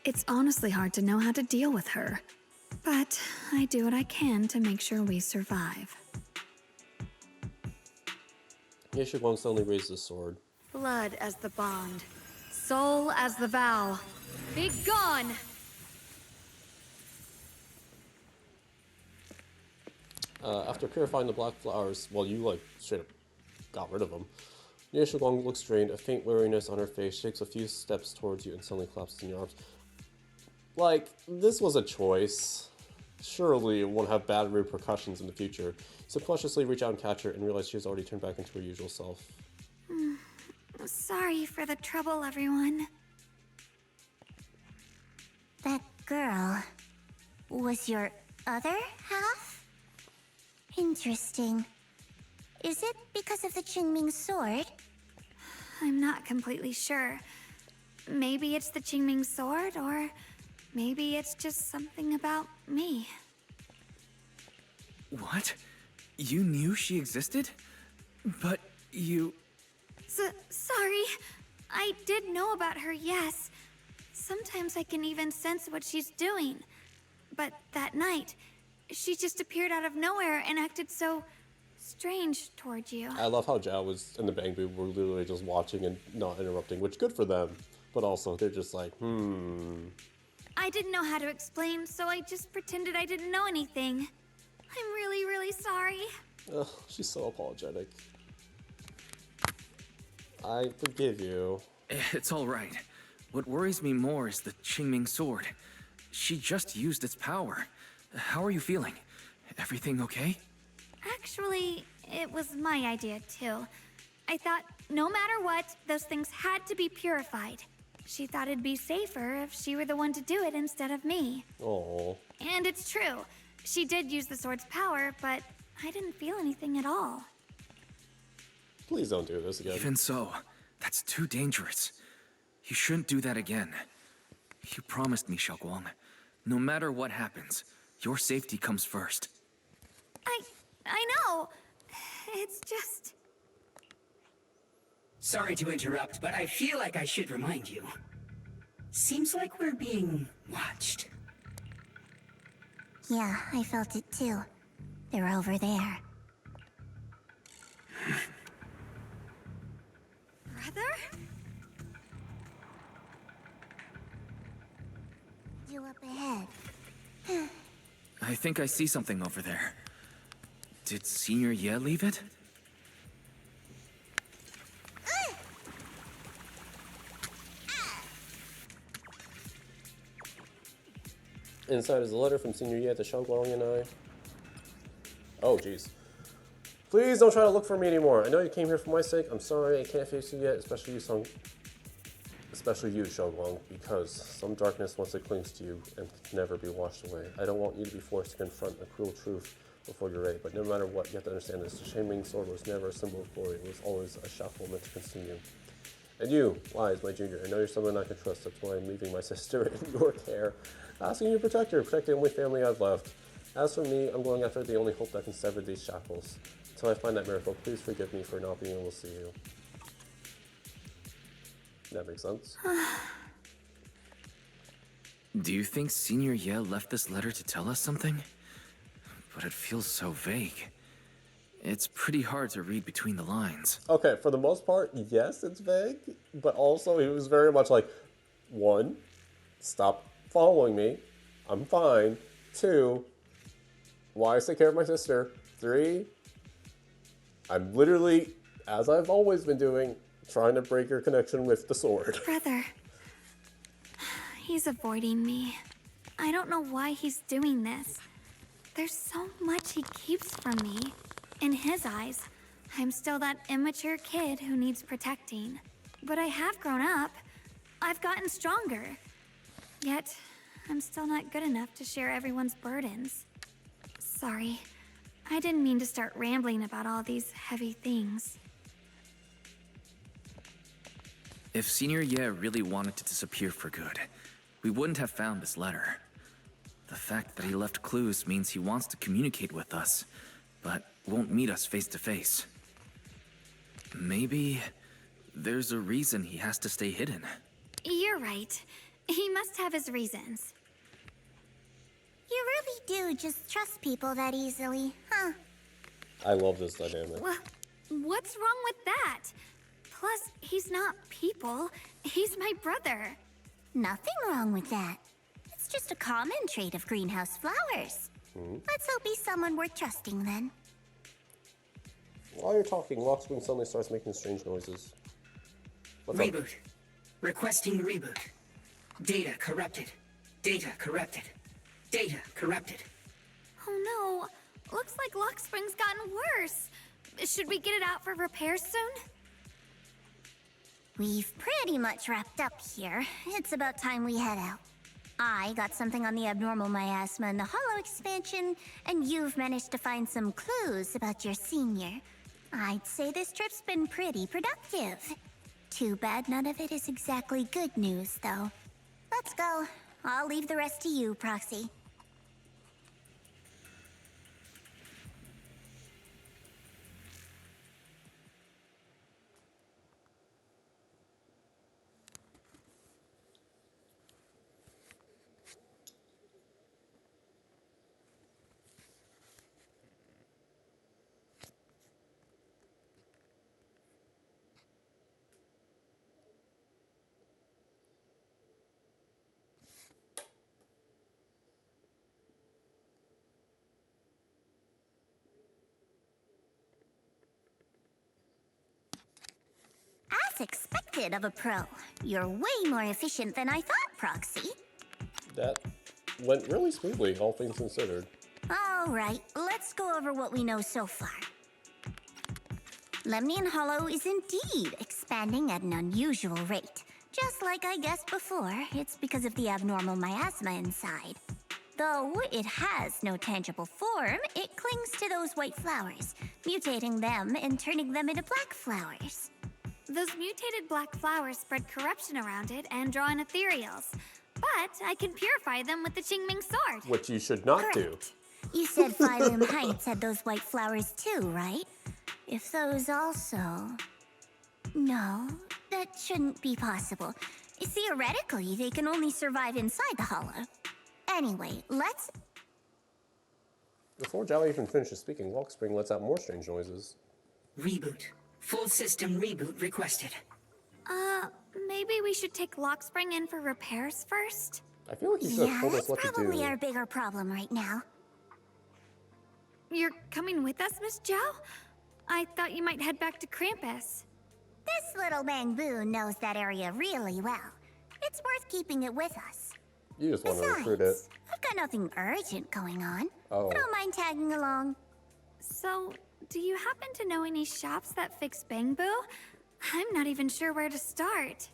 It's honestly hard to know how to deal with her. But I do what I can to make sure we survive. Xinguang suddenly raises his sword. Blood as the bond. Soul as the vow. Be gone! After purifying the black flowers, well, you like straight up got rid of them. Xinguang looks strained, a faint weariness on her face, shakes a few steps towards you, and suddenly collapses in your arms. Like, this was a choice. Surely it won't have bad repercussions in the future. Subconsciously reach out and catch her and realize she has already turned back into her usual self. Sorry for the trouble, everyone. That girl was your other half? Interesting. Is it because of the Qingming sword? I'm not completely sure. Maybe it's the Qingming sword, or maybe it's just something about me. What? You knew she existed? But you... Sorry. I did know about her, yes. Sometimes I can even sense what she's doing. But that night, she just appeared out of nowhere and acted so strange toward you. I love how Zhao was in the bang booth, were literally just watching and not interrupting, which good for them. But also, they're just like, I didn't know how to explain, so I just pretended I didn't know anything. I'm really, really sorry. Ugh, she's so apologetic. I forgive you. It's all right. What worries me more is the Qingming sword. She just used its power. How are you feeling? Everything okay? Actually, it was my idea too. I thought no matter what, those things had to be purified. She thought it'd be safer if she were the one to do it instead of me. Oh, And it's true. She did use the sword's power, but I didn't feel anything at all. please don't do this again. Even so, that's too dangerous. You shouldn't do that again. You promised me, Xiaoguang. No matter what happens, your safety comes first. I know. It's just... Sorry to interrupt, but I feel like I should remind you. Seems like we're being watched. Yeah, I felt it too. They're over there. Brother? You up ahead. I think I see something over there. Did Senior Ye leave it? Inside is a letter from Senior Ye to Xiaoguang and I. Oh, jeez. Please don't try to look for me anymore. I know you came here for my sake. I'm sorry I can't face you yet, especially you, Xiaoguang, because some darkness once it clings to you and can never be washed away. I don't want you to be forced to confront a cruel truth before you're ready, but no matter what, you have to understand this. The Shaming Sword was never a symbol of glory. It was always a shackle meant to consume you. And you, Wise, my junior, I know you're someone I can trust. That's why I'm leaving my sister in your care, asking you to protect her, protect the only family I've left. As for me, I'm going after the only hope that can sever these shackles. Until I find that miracle, please forgive me for not being able to see you. That makes sense. Do you think Senior Ye left this letter to tell us something? But it feels so vague. It's pretty hard to read between the lines. Okay, for the most part, yes, it's vague, but also he was very much like, 1, stop following me, I'm fine. 2, Wise, take care of my sister. 3, I'm literally, as I've always been doing, trying to break your connection with the sword. Brother. He's avoiding me. I don't know why he's doing this. There's so much he keeps from me. In his eyes, I'm still that immature kid who needs protecting. But I have grown up. I've gotten stronger. Yet, I'm still not good enough to share everyone's burdens. Sorry. I didn't mean to start rambling about all these heavy things. If Senior Ye really wanted to disappear for good, we wouldn't have found this letter. The fact that he left clues means he wants to communicate with us, but won't meet us face to face. Maybe there's a reason he has to stay hidden. You're right. He must have his reasons. You really do just trust people that easily, huh? I love this dynamic. What's wrong with that? Plus, he's not people. He's my brother. Nothing wrong with that. It's just a common trait of greenhouse flowers. Let's hope he's someone worth trusting then. While you're talking, Lockswing suddenly starts making strange noises. What's up? Reboot. Requesting reboot. Data corrupted. Data corrupted. Data corrupted. Oh no. Looks like Lockspring's gotten worse. Should we get it out for repairs soon? We've pretty much wrapped up here. It's about time we head out. I got something on the abnormal miasma and the hollow expansion, and you've managed to find some clues about your senior. I'd say this trip's been pretty productive. Too bad none of it is exactly good news, though. Let's go. I'll leave the rest to you, Proxy. expected of a pro. You're way more efficient than I thought, Proxy. That went really smoothly, all things considered. All right, let's go over what we know so far. Lemnian Hollow is indeed expanding at an unusual rate. Just like I guessed before, it's because of the abnormal miasma inside. Though it has no tangible form, it clings to those white flowers, mutating them and turning them into black flowers. Those mutated black flowers spread corruption around it and draw in ethereals. But I can purify them with the Qingming sword. Which you should not do. Correct. You said Phylum Heights had those white flowers too, right? If those also... No, that shouldn't be possible. Theoretically, they can only survive inside the hollow. Anyway, let's... Before Jolly even finishes speaking, Lockspring lets out more strange noises. Reboot. Full system reboot requested. Maybe we should take Lockspring in for repairs first? I feel like you should have told us that's what to do. probably our bigger problem right now. You're coming with us, Miss Zhao? I thought you might head back to Krampus. This little bamboo knows that area really well. It's worth keeping it with us. You just want to recruit it. Besides, I've got nothing urgent going on. Oh. I don't mind tagging along. So, do you happen to know any shops that fix bamboo? I'm not even sure where to start.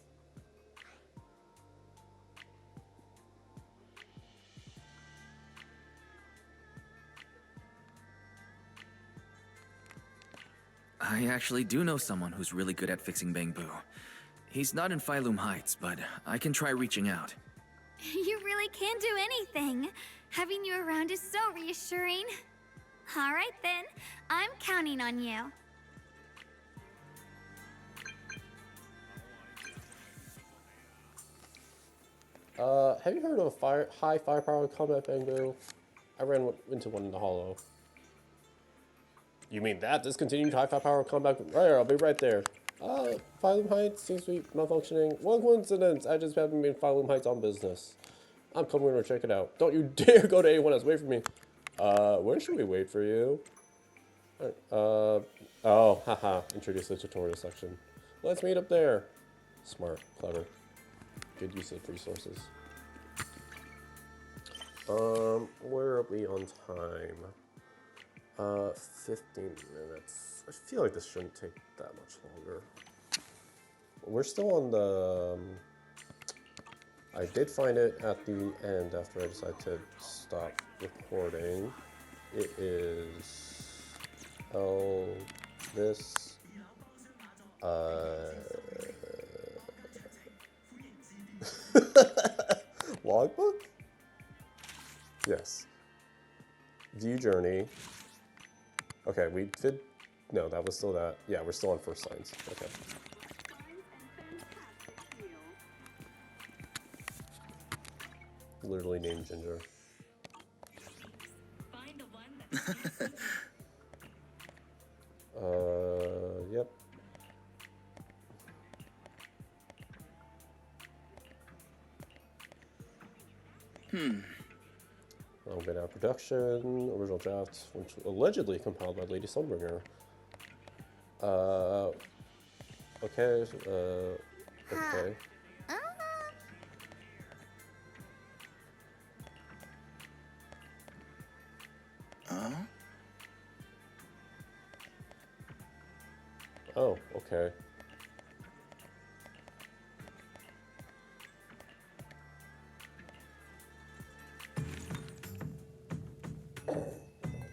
I actually do know someone who's really good at fixing bamboo. He's not in Phylum Heights, but I can try reaching out. You really can do anything. Having you around is so reassuring. All right then, I'm counting on you. Have you heard of high firepower combat bamboo? I ran into one in the hollow. You mean that? Discontinued high firepower combat? Right, I'll be right there. Phylum Heights seems to be malfunctioning. One coincidence, I just haven't been Phylum Heights on business. I'm coming to check it out. Don't you dare go to anyone else. Wait for me. Where should we wait for you? Oh, haha. Introduce the tutorial section. Let's meet up there. Smart, clever. Good use of resources. Where are we on time? 15 minutes. I feel like this shouldn't take that much longer. We're still on the... I did find it at the end after I decided to stop recording. It is... Oh, this... Logbook? Yes. View journey. Okay, we did... No, that was still that. Yeah, we're still on first signs. Okay. Literally named Ginger. Yep. Long been out of production. Original draft, which was allegedly compiled by Lady Sunbringer. Okay. Okay. Oh, okay.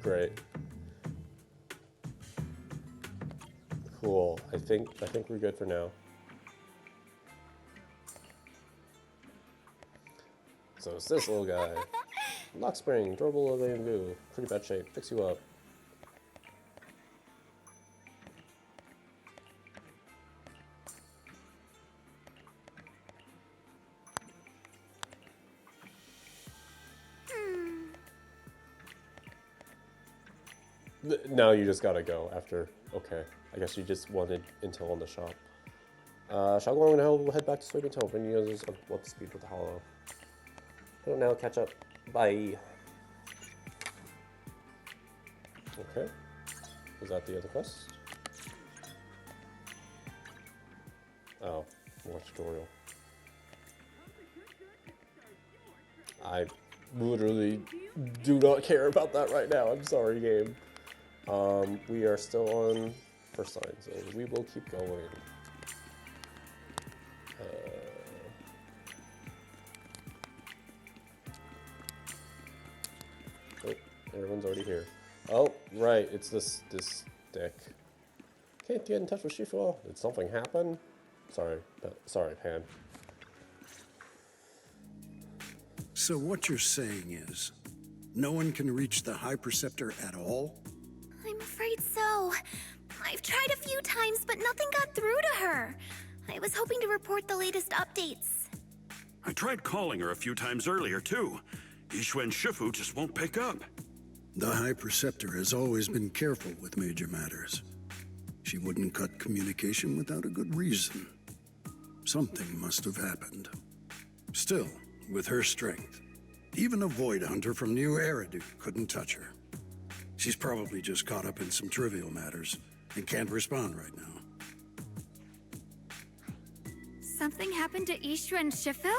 Great. Cool. I think we're good for now. So it's this little guy. Lock spring, durable of bamboo. Pretty bad shape. Fix you up. Now you just gotta go after. Okay. I guess you just wanted intel on the shop. Shall go on and head back to Sweeping Toe and use up the speed with the hollow. I don't know, catch up. Bye. Okay. Is that the other quest? Oh, more tutorial. I literally do not care about that right now. I'm sorry, game. We are still on first sign, so we will keep going. Oh, everyone's already here. Oh, right, it's this deck. Can't get in touch with Shifu. Did something happen? Sorry, Pan. So what you're saying is, no one can reach the High Preceptor at all? I'm afraid so. I've tried a few times, but nothing got through to her. I was hoping to report the latest updates. I tried calling her a few times earlier, too. Yixuan Shifu just won't pick up. The High Preceptor has always been careful with major matters. She wouldn't cut communication without a good reason. Something must have happened. Still, with her strength, even a Void Hunter from New Eridu couldn't touch her. She's probably just caught up in some trivial matters and can't respond right now. Something happened to Ishu and Shifu?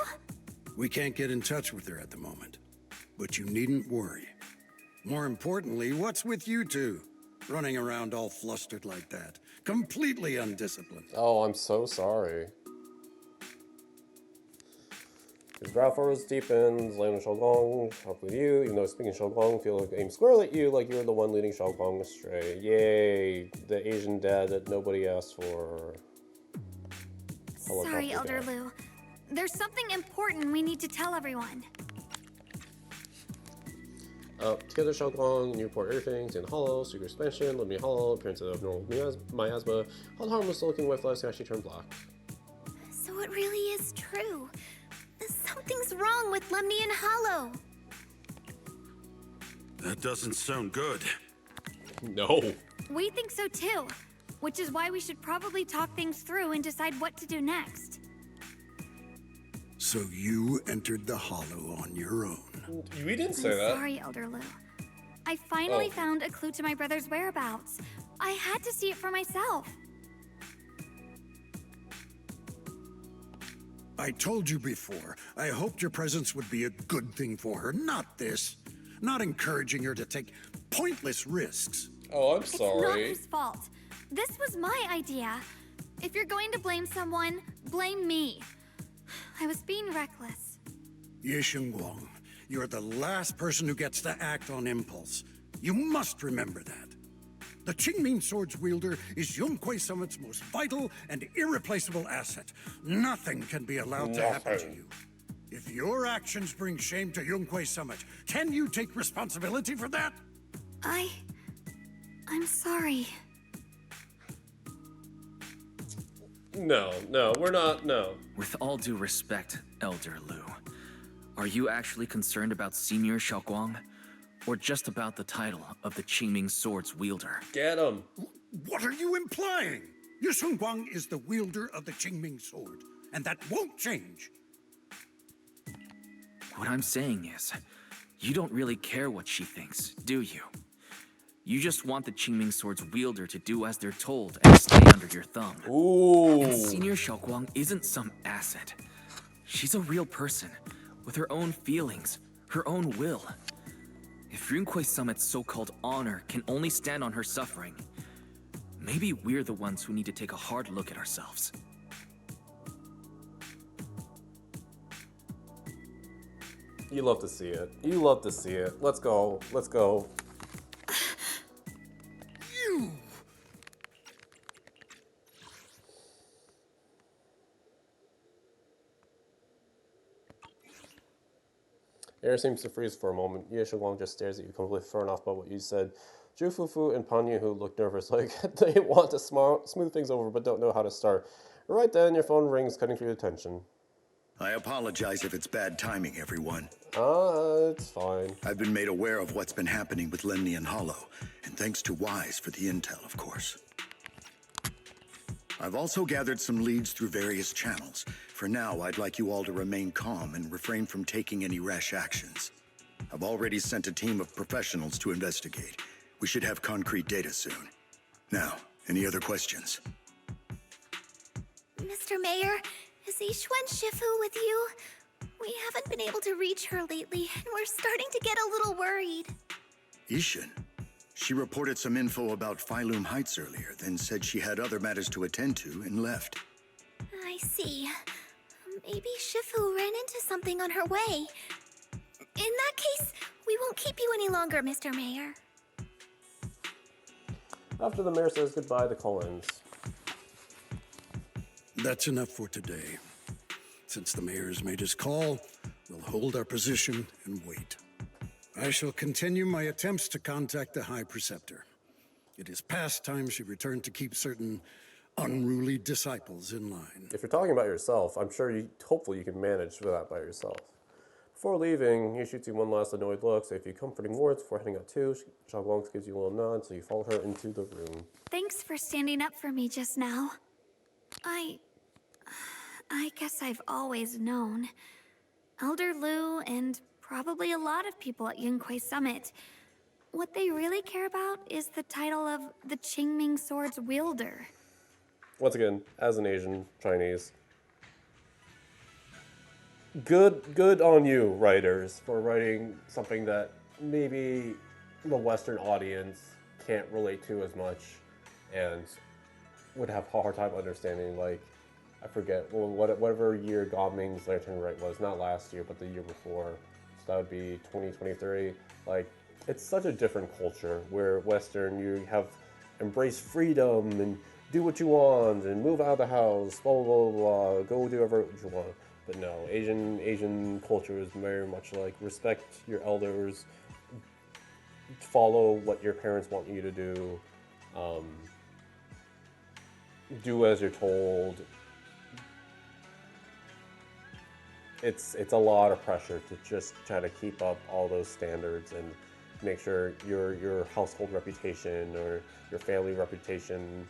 We can't get in touch with her at the moment, but you needn't worry. More importantly, what's with you two? Running around all flustered like that. Completely undisciplined. Oh, I'm so sorry. His brow furrows deepens, landing Shougong, talk with you, even though speaking Shougong, feel like aim squarely at you like you're the one leading Shougong astray. Yay, the Asian dad that nobody asked for. Sorry, Elder Lu. There's something important we need to tell everyone. Together Shougong, new report everything, in Hollow, secret expansion, limited Hollow, appearance of abnormal miasma, all harmless looking wet flags actually turn black. So it really is true. Something's wrong with Lemnian Hollow. That doesn't sound good. No. We think so too, which is why we should probably talk things through and decide what to do next. So you entered the Hollow on your own. We didn't say I'm that. sorry, Elder Lu. I finally found a clue to my brother's whereabouts. I had to see it for myself. I told you before, I hoped your presence would be a good thing for her, not this. Not encouraging her to take pointless risks. Oh, I'm It's not his fault. This was my idea. If you're going to blame someone, blame me. I was being reckless. Ye Shengguang, you're the last person who gets to act on impulse. You must remember that. The Qingming Sword's wielder is Yonghui Summit's most vital and irreplaceable asset. Nothing can be allowed to happen to you. If your actions bring shame to Yonghui Summit, can you take responsibility for that? I'm sorry. No, we're not, no. With all due respect, Elder Lu, are you actually concerned about Senior Xiaoguang? Or just about the title of the Qingming Sword's wielder? Get him. What are you implying? Ye Shengguang is the wielder of the Qingming Sword, and that won't change. What I'm saying is, you don't really care what she thinks, do you? You just want the Qingming Sword's wielder to do as they're told and stay under your thumb. Ooh. And Senior Xiaoguang isn't some asset. She's a real person, with her own feelings, her own will. If Yunhui Summit's so-called honor can only stand on her suffering, maybe we're the ones who need to take a hard look at ourselves. You love to see it. You love to see it. Let's go. Let's go. You! Air seems to freeze for a moment. Ye Shengguang just stares at you, completely thrown off by what you said. Zhu Fufu and Pan Yu look nervous, like they want to smooth things over but don't know how to start. Right then, your phone rings, cutting through the tension. I apologize if it's bad timing, everyone. It's fine. I've been made aware of what's been happening with Lemnian Hollow, and thanks to Wise for the intel, of course. I've also gathered some leads through various channels. For now, I'd like you all to remain calm and refrain from taking any rash actions. I've already sent a team of professionals to investigate. We should have concrete data soon. Now, any other questions? Mr. Mayor, is Ishwen Shifu with you? We haven't been able to reach her lately, and we're starting to get a little worried. Ishin? She reported some info about Phylum Heights earlier, then said she had other matters to attend to and left. I see. Maybe Shifu ran into something on her way. In that case, we won't keep you any longer, Mr. Mayor. After the mayor says goodbye, the call ends. That's enough for today. Since the mayor's made his call, we'll hold our position and wait. I shall continue my attempts to contact the High Preceptor. It is past time she returned to keep certain unruly disciples in line. If you're talking about yourself, I'm sure hopefully you can manage that by yourself. Before leaving, he shoots you one last annoyed look, say a few comforting words before heading out too. Xiaoguang gives you a little nod, so you follow her into the room. Thanks for standing up for me just now. I guess I've always known. Elder Lu and probably a lot of people at Yunquei Summit, what they really care about is the title of the Qingming Sword's wielder. Once again, as an Asian Chinese, good on you, writers, for writing something that maybe the Western audience can't relate to as much and would have a hard time understanding. Like, I forget, well, whatever year Gao-Ming's Lantern Rite was, not last year, but the year before. So that would be 2023. Like, it's such a different culture where Western, you have embraced freedom and do what you want and move out of the house, blah, blah, blah, blah, go do whatever you want. But no, Asian culture is very much like respect your elders, follow what your parents want you to do, do as you're told. It's a lot of pressure to just try to keep up all those standards and make sure your household reputation or your family reputation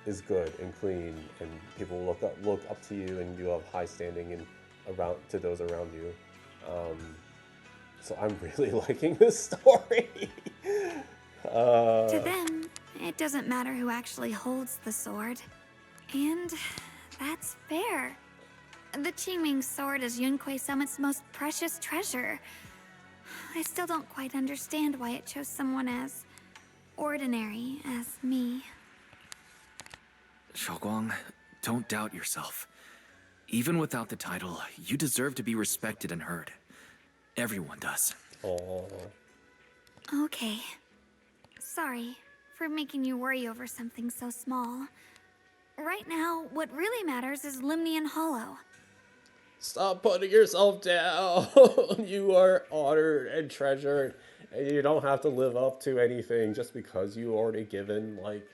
is good and clean, and people look up to you, and you have high standing and around to those around you. So I'm really liking this story. To them, it doesn't matter who actually holds the sword. And that's fair. The Qingming sword is Yunquei Summit's most precious treasure. I still don't quite understand why it chose someone as ordinary as me. Xiaoguang, don't doubt yourself. Even without the title, you deserve to be respected and heard. Everyone does. Aww. Okay. Sorry for making you worry over something so small. Right now, what really matters is Limnian Hollow. Stop putting yourself down. You are honored and treasured, and you don't have to live up to anything just because you already given, like,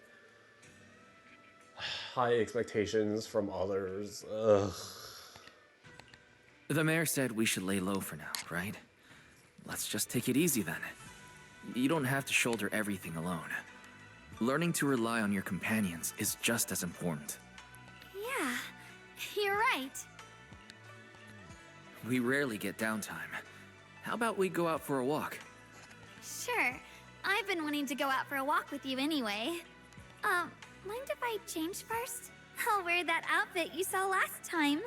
high expectations from others. Ugh. The mayor said we should lay low for now, right? Let's just take it easy then. You don't have to shoulder everything alone. Learning to rely on your companions is just as important. Yeah, you're right. We rarely get downtime. How about we go out for a walk? Sure. I've been wanting to go out for a walk with you anyway. Mind if I change first? I'll wear that outfit you saw last time.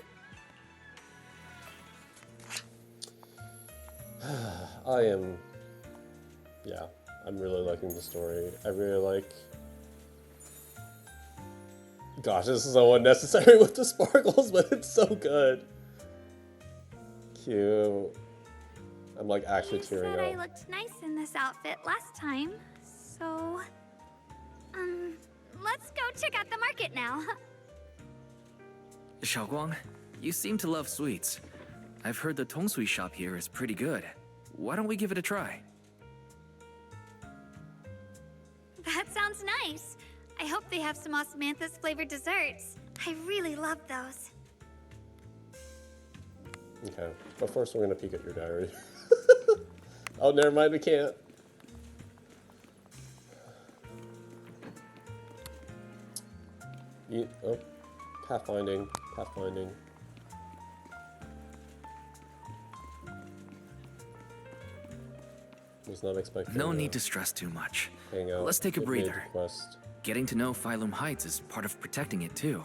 I'm really liking the story. I really like... Gosh, this is so unnecessary with the sparkles, but it's so good. Cute. I'm like actually tearing You said up. I looked nice in this outfit last time, so... let's go check out the market now. Xiaoguang, you seem to love sweets. I've heard the tongsui shop here is pretty good. Why don't we give it a try? That sounds nice. I hope they have some osmanthus flavored desserts. I really love those. Okay, but first we're gonna peek at your diary. Oh, never mind, we can't. Oh, pathfinding. Was not expecting. No need to stress too much. Hang out. Let's take a Get made breather. the quest. Getting to know Phylum Heights is part of protecting it too.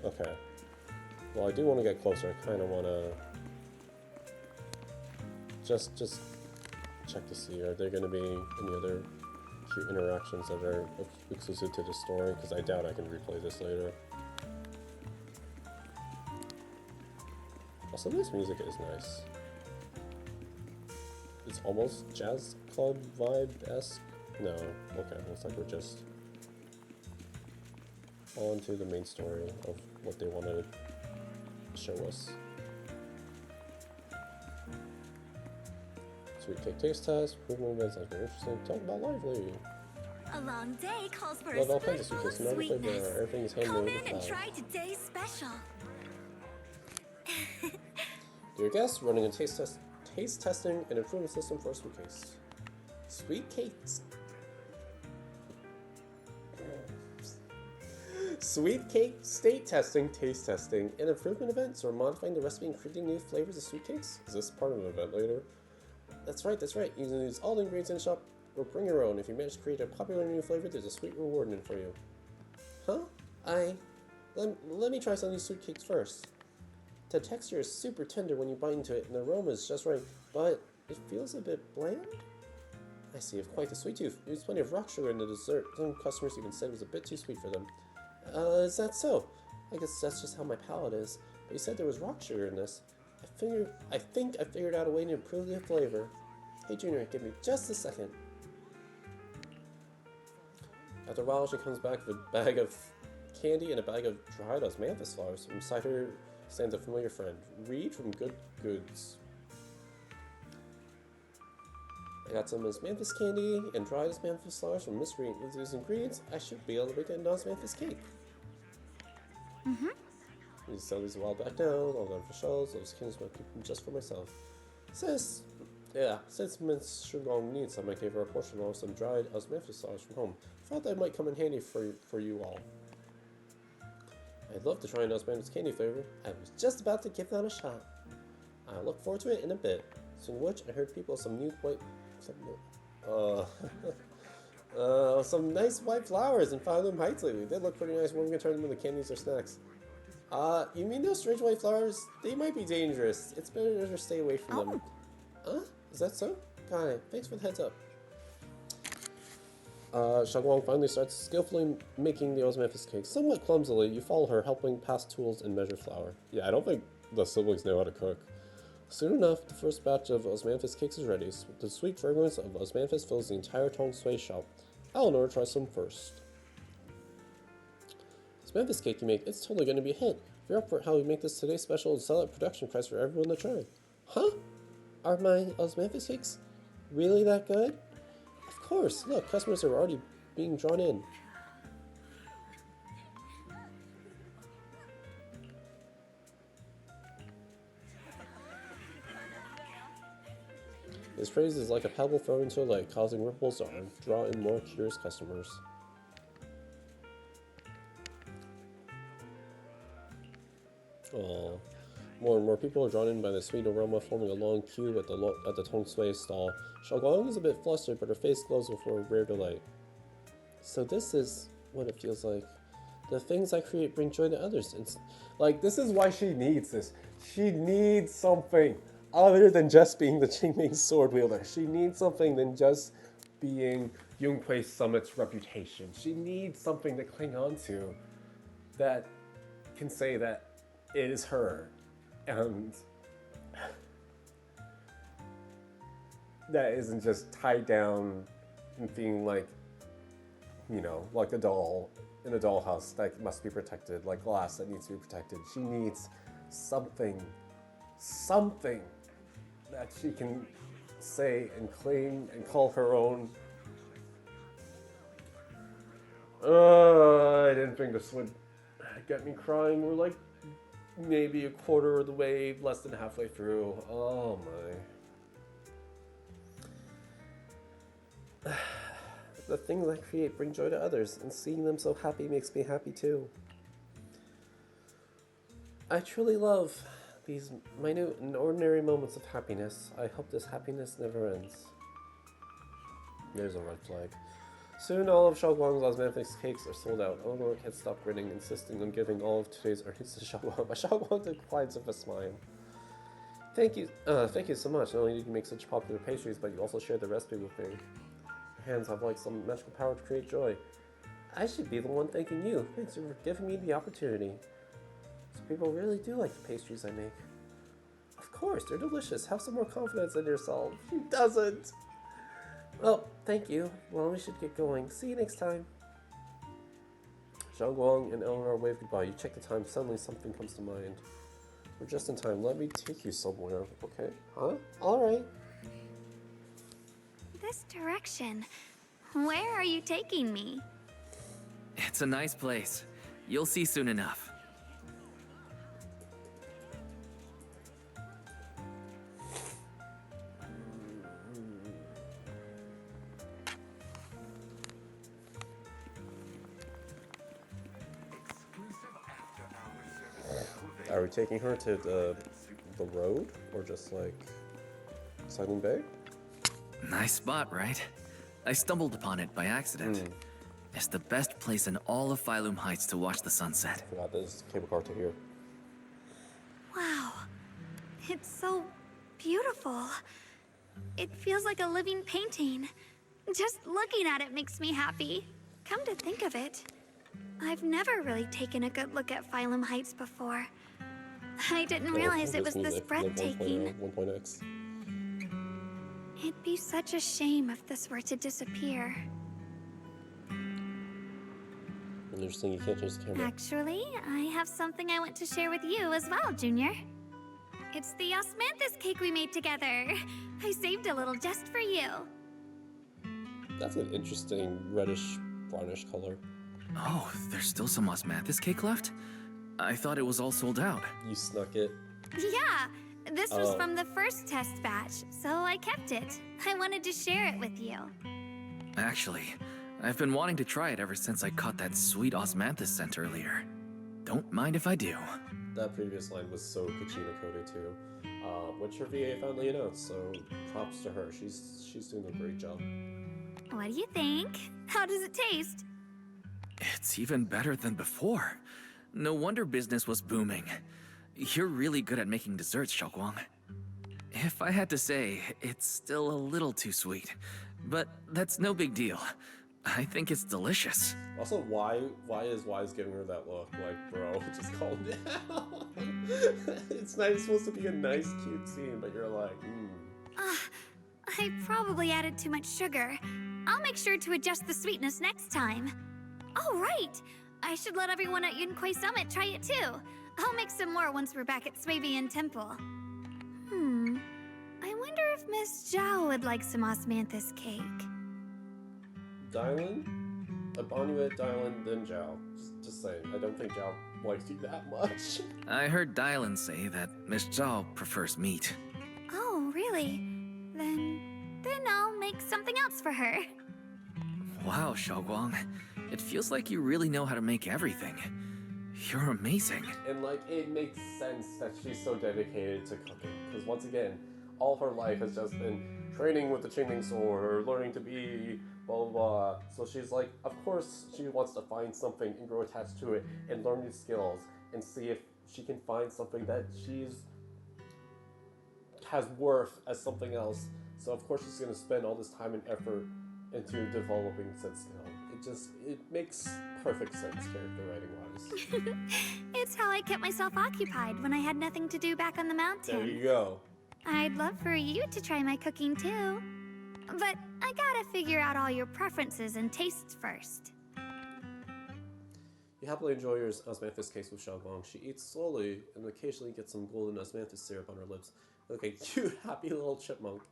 Okay. Well, I do want to get closer. I kind of want to just check to see, are there going to be any other cute interactions that are exclusive to the story? Because I doubt I can replay this later. Also, this music is nice. It's almost jazz club vibe-esque. No, okay, looks like we're just on to the main story of what they wanted to show us. Sweet cake taste test, proven events sounds very interesting. Talk about lively. A long day calls for Love a all kinds of spoonful of sweet cakes, no flavor, sweetness. everything is Come handmade in with and love. try today's special. Dear guests, running a taste testing and improvement system for sweet cakes. Sweet cakes. Sweet cake state testing, taste testing, and improvement events, or modifying the recipe and creating new flavors of sweet cakes? Is this part of an event later? That's right. You can use all the ingredients in the shop or bring your own. If you manage to create a popular new flavor, there's a sweet reward in it for you. Huh? Let me try some of these sweet cakes first. The texture is super tender when you bite into it, and the aroma is just right, but it feels a bit bland? I see, you've quite the sweet tooth. There's plenty of rock sugar in the dessert. Some customers even said it was a bit too sweet for them. Is that so? I guess that's just how my palate is. But you said there was rock sugar in this. I think I figured out a way to improve the flavor. Hey Junior, give me just a second. After a while, she comes back with a bag of candy and a bag of dried osmanthus flowers. Beside her stands a familiar friend, Reed from Good Goods. I got some osmanthus candy and dried osmanthus flowers from Miss Reed. With these ingredients, I should be able to make an osmanthus cake. These celeries a while back down, all done for shells, those skins might keep them just for myself. Since Miss Shugong needs some, I gave her a portion of some dried osmanthus flowers from home. Thought that might come in handy for you all. I'd love to try an osmanthus candy flavor. I was just about to give that a shot. I look forward to it in a bit. Soon which I heard people some nice white flowers in Five Heights lately. They look pretty nice. When we can turn them into candies or snacks. You mean those strange white flowers? They might be dangerous. It's better to stay away from them. Is that so? Got it. Thanks for the heads up. Shagwang finally starts skillfully making the osmanthus cake. Somewhat clumsily, you follow her, helping pass tools and measure flour. Yeah, I don't think the siblings know how to cook. Soon enough, the first batch of osmanthus cakes is ready. The sweet fragrance of osmanthus fills the entire Tong Sui shop. Eleanor tries some first. Osmanthus cake you make, it's totally going to be a hit. If you're up for how we make this today's special and sell at production price for everyone to try. Huh? Are my osmanthus cakes really that good? Of course. Look, customers are already being drawn in. This phrase is like a pebble thrown into a lake, causing ripples to draw in more curious customers. Aww. More and more people are drawn in by the sweet aroma, forming a long queue at the Tong Sui stall. Xiaoguang is a bit flustered, but her face glows with a rare delight. So this is what it feels like. The things I create bring joy to others. And this is why she needs this. She needs something other than just being the Qingming sword wielder. She needs something than just being Yunhui Summit's reputation. She needs something to cling on to that can say that it is her. And that isn't just tied down and being like a doll in a dollhouse that must be protected, like glass that needs to be protected. She needs something that she can say and claim and call her own. I didn't think this would get me crying. We're like maybe a quarter of the way, less than halfway through. Oh my. The things I create bring joy to others, and seeing them so happy makes me happy too. I truly love these minute and ordinary moments of happiness. I hope this happiness never ends. There's a red flag. Soon all of Xiaoguang's osmanthus cakes are sold out. Eleanor can't stop grinning, insisting on giving all of today's earnings to Xiaoguang, but Xiaoguang declines with a smile. Thank you so much. Not only did you make such popular pastries, but you also shared the recipe with me. Your hands have like some magical power to create joy. I should be the one thanking you. Thanks for giving me the opportunity. So people really do like the pastries I make. Of course, they're delicious. Have some more confidence in yourself. She doesn't. Well, thank you. Well, we should get going. See you next time. Xiaoguang and Eleanor wave goodbye. You check the time. Suddenly something comes to mind. We're just in time. Let me take you somewhere. Okay? Huh? Alright. This direction. Where are you taking me? It's a nice place. You'll see soon enough. Are we taking her to the road? Or just like Silent Bay? Nice spot, right? I stumbled upon it by accident. It's the best place in all of Phylum Heights to watch the sunset. I forgot there's a cable car to here. Wow. It's so beautiful. It feels like a living painting. Just looking at it makes me happy. Come to think of it, I've never really taken a good look at Phylum Heights before. I didn't realize it was this breathtaking. 1.x. It'd be such a shame if this were to disappear. Interesting, you can't change the camera. Actually, I have something I want to share with you as well, Junior. It's the osmanthus cake we made together. I saved a little just for you. That's an interesting reddish brownish color. Oh, there's still some osmanthus cake left? I thought it was all sold out. You snuck it. Yeah, this was from the first test batch, so I kept it. I wanted to share it with you. Actually, I've been wanting to try it ever since I caught that sweet osmanthus scent earlier. Don't mind if I do. That previous line was so Kachina coded too. Which her VA finally announced, so props to her. She's doing a great job. What do you think? How does it taste? It's even better than before. No wonder business was booming. You're really good at making desserts, Xiaoguang. If I had to say, it's still a little too sweet. But that's no big deal. I think it's delicious. Also, why is Wise giving her that look? Like, bro, just calm down. It's supposed to be a nice, cute scene, but you're like, I probably added too much sugar. I'll make sure to adjust the sweetness next time. Oh, right! I should let everyone at Yunquay Summit try it too. I'll make some more once we're back at Swabian Temple. I wonder if Miss Zhao would like some osmanthus cake. Dylan? Abanuit, Dylan, then Zhao. Just saying, I don't think Zhao likes you that much. I heard Dylan say that Miss Zhao prefers meat. Oh, really? Then I'll make something else for her. Wow, Xiaoguang. It feels like you really know how to make everything. You're amazing. And like, it makes sense that she's so dedicated to cooking. Because once again, all her life has just been training with the Qingling sword or learning to be blah blah blah. So she's like, of course she wants to find something and grow attached to it and learn these skills and see if she can find something that has worth as something else. So of course she's gonna spend all this time and effort into developing said skill. It makes perfect sense character writing wise. It's how I kept myself occupied when I had nothing to do back on the mountain. There you go. I'd love for you to try my cooking too. But I gotta figure out all your preferences and tastes first. You happily enjoy your osmanthus cakes with Xiaoguang. She eats slowly and occasionally gets some golden osmanthus syrup on her lips. Like a cute, happy little chipmunk.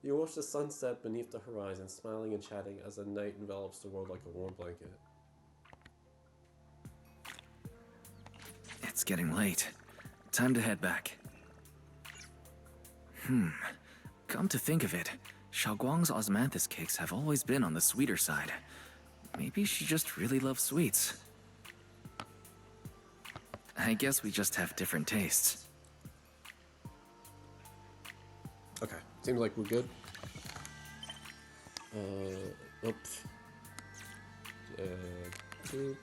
You watch the sunset beneath the horizon, smiling and chatting as the night envelops the world like a warm blanket. It's getting late. Time to head back. Come to think of it, Xiaoguang's osmanthus cakes have always been on the sweeter side. Maybe she just really loves sweets. I guess we just have different tastes. Okay, seems like we're good. Oops. and doop,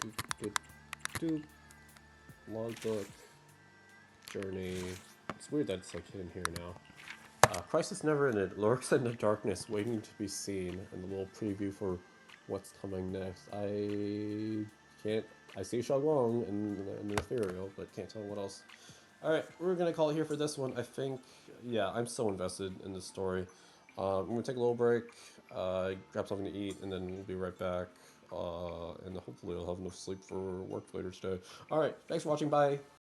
doop, doop, doop. Logbook, journey. It's weird that it's like hidden here now. Crisis never ended. Lurks in the darkness, waiting to be seen. And a little preview for what's coming next. I can't. I see Xiaoguang in the ethereal, but can't tell what else. All right, we're gonna call it here for this one. I think. Yeah, I'm so invested in this story. I'm gonna take a little break, grab something to eat, and then we'll be right back. And hopefully I'll have enough sleep for work later today. All right, thanks for watching. Bye.